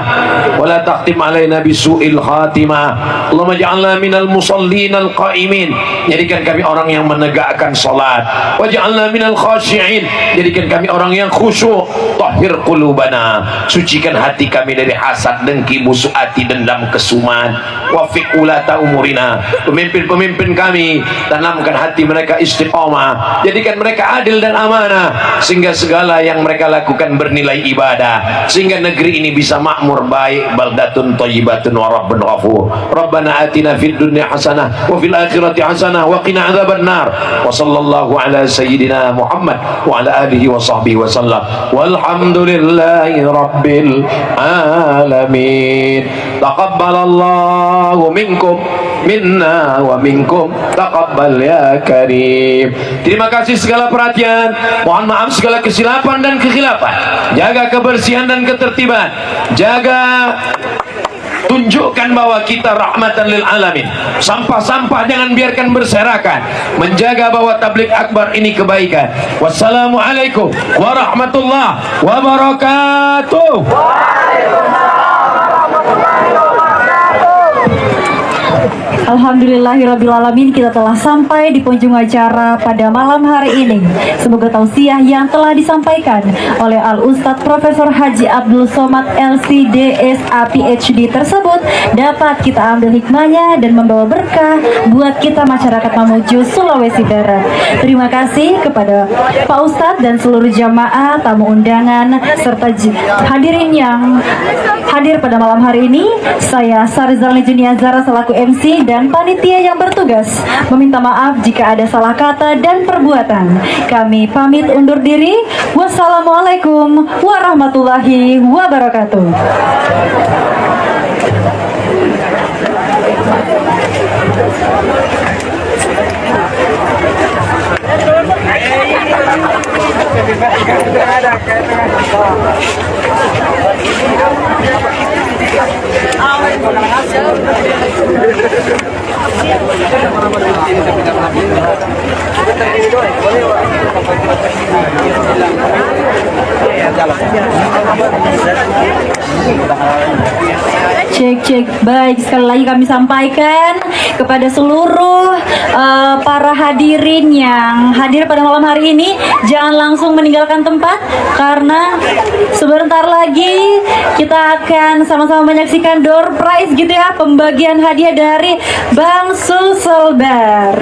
wa la takhtim alaina bi su'il khatimah. Allahumma ja'alna minal musallin al qaimin, jadikan kami orang yang menegakkan salat. Waj'alna minal khashi'in, jadikan kami orang yang khusyuk. Tahhir qulubana, sucikan hati kami dari hasad, dengki, busuk hati, dendam, kesuman. Wafiq ulata umurina, pemimpin-pemimpin kami tanamkan hati mereka istiqamah, jadikan mereka adil dan amanah, sehingga segala yang mereka lakukan bernilai ibadah, sehingga negeri ini bisa makmur baik. Baldatun thayyibatun wa rabbun ghafur. Rabbana atina fid dunya hasanah wa fil akhirati hasanah wa qina adzabannar. Wa sallallahu ala sayyidina Muhammad wa ala alihi wa sahbihi wa sallam. Walhamdulillahi rabbil alamin. Taqabbalallahu minkum minna wa minkum taqabbal ya karim. Terima kasih segala perhatian, mohon maaf segala kesilapan dan kekhilafan. Jaga kebersihan dan ketertiban, jaga, tunjukkan bahwa kita rahmatan lil alamin. Sampah-sampah jangan biarkan berserakan. Menjaga bahwa tabligh akbar ini kebaikan. Wassalamualaikum warahmatullahi wabarakatuh. Alhamdulillahirrabbilalamin, kita telah sampai di penghujung acara pada malam hari ini. Semoga tausiah yang telah disampaikan oleh Al-Ustadz Profesor Haji Abdul Somad LCDSA PhD tersebut dapat kita ambil hikmahnya dan membawa berkah buat kita masyarakat Mamuju, Sulawesi Barat. Terima kasih kepada Pak Ustadz dan seluruh jamaah, tamu undangan, serta hadirin yang hadir pada malam hari ini. Saya Sarizal Junia Zara selaku MC dan panitia yang bertugas meminta maaf jika ada salah kata dan perbuatan. Kami pamit undur diri. Wassalamualaikum warahmatullahi wabarakatuh. Cek. Baik, sekali lagi kami sampaikan kepada seluruh para hadirin yang hadir pada malam hari ini, jangan langsung meninggalkan tempat karena sebentar lagi kita akan sama-sama menyaksikan door prize gitu ya, pembagian hadiah dari Bang Sulselbar.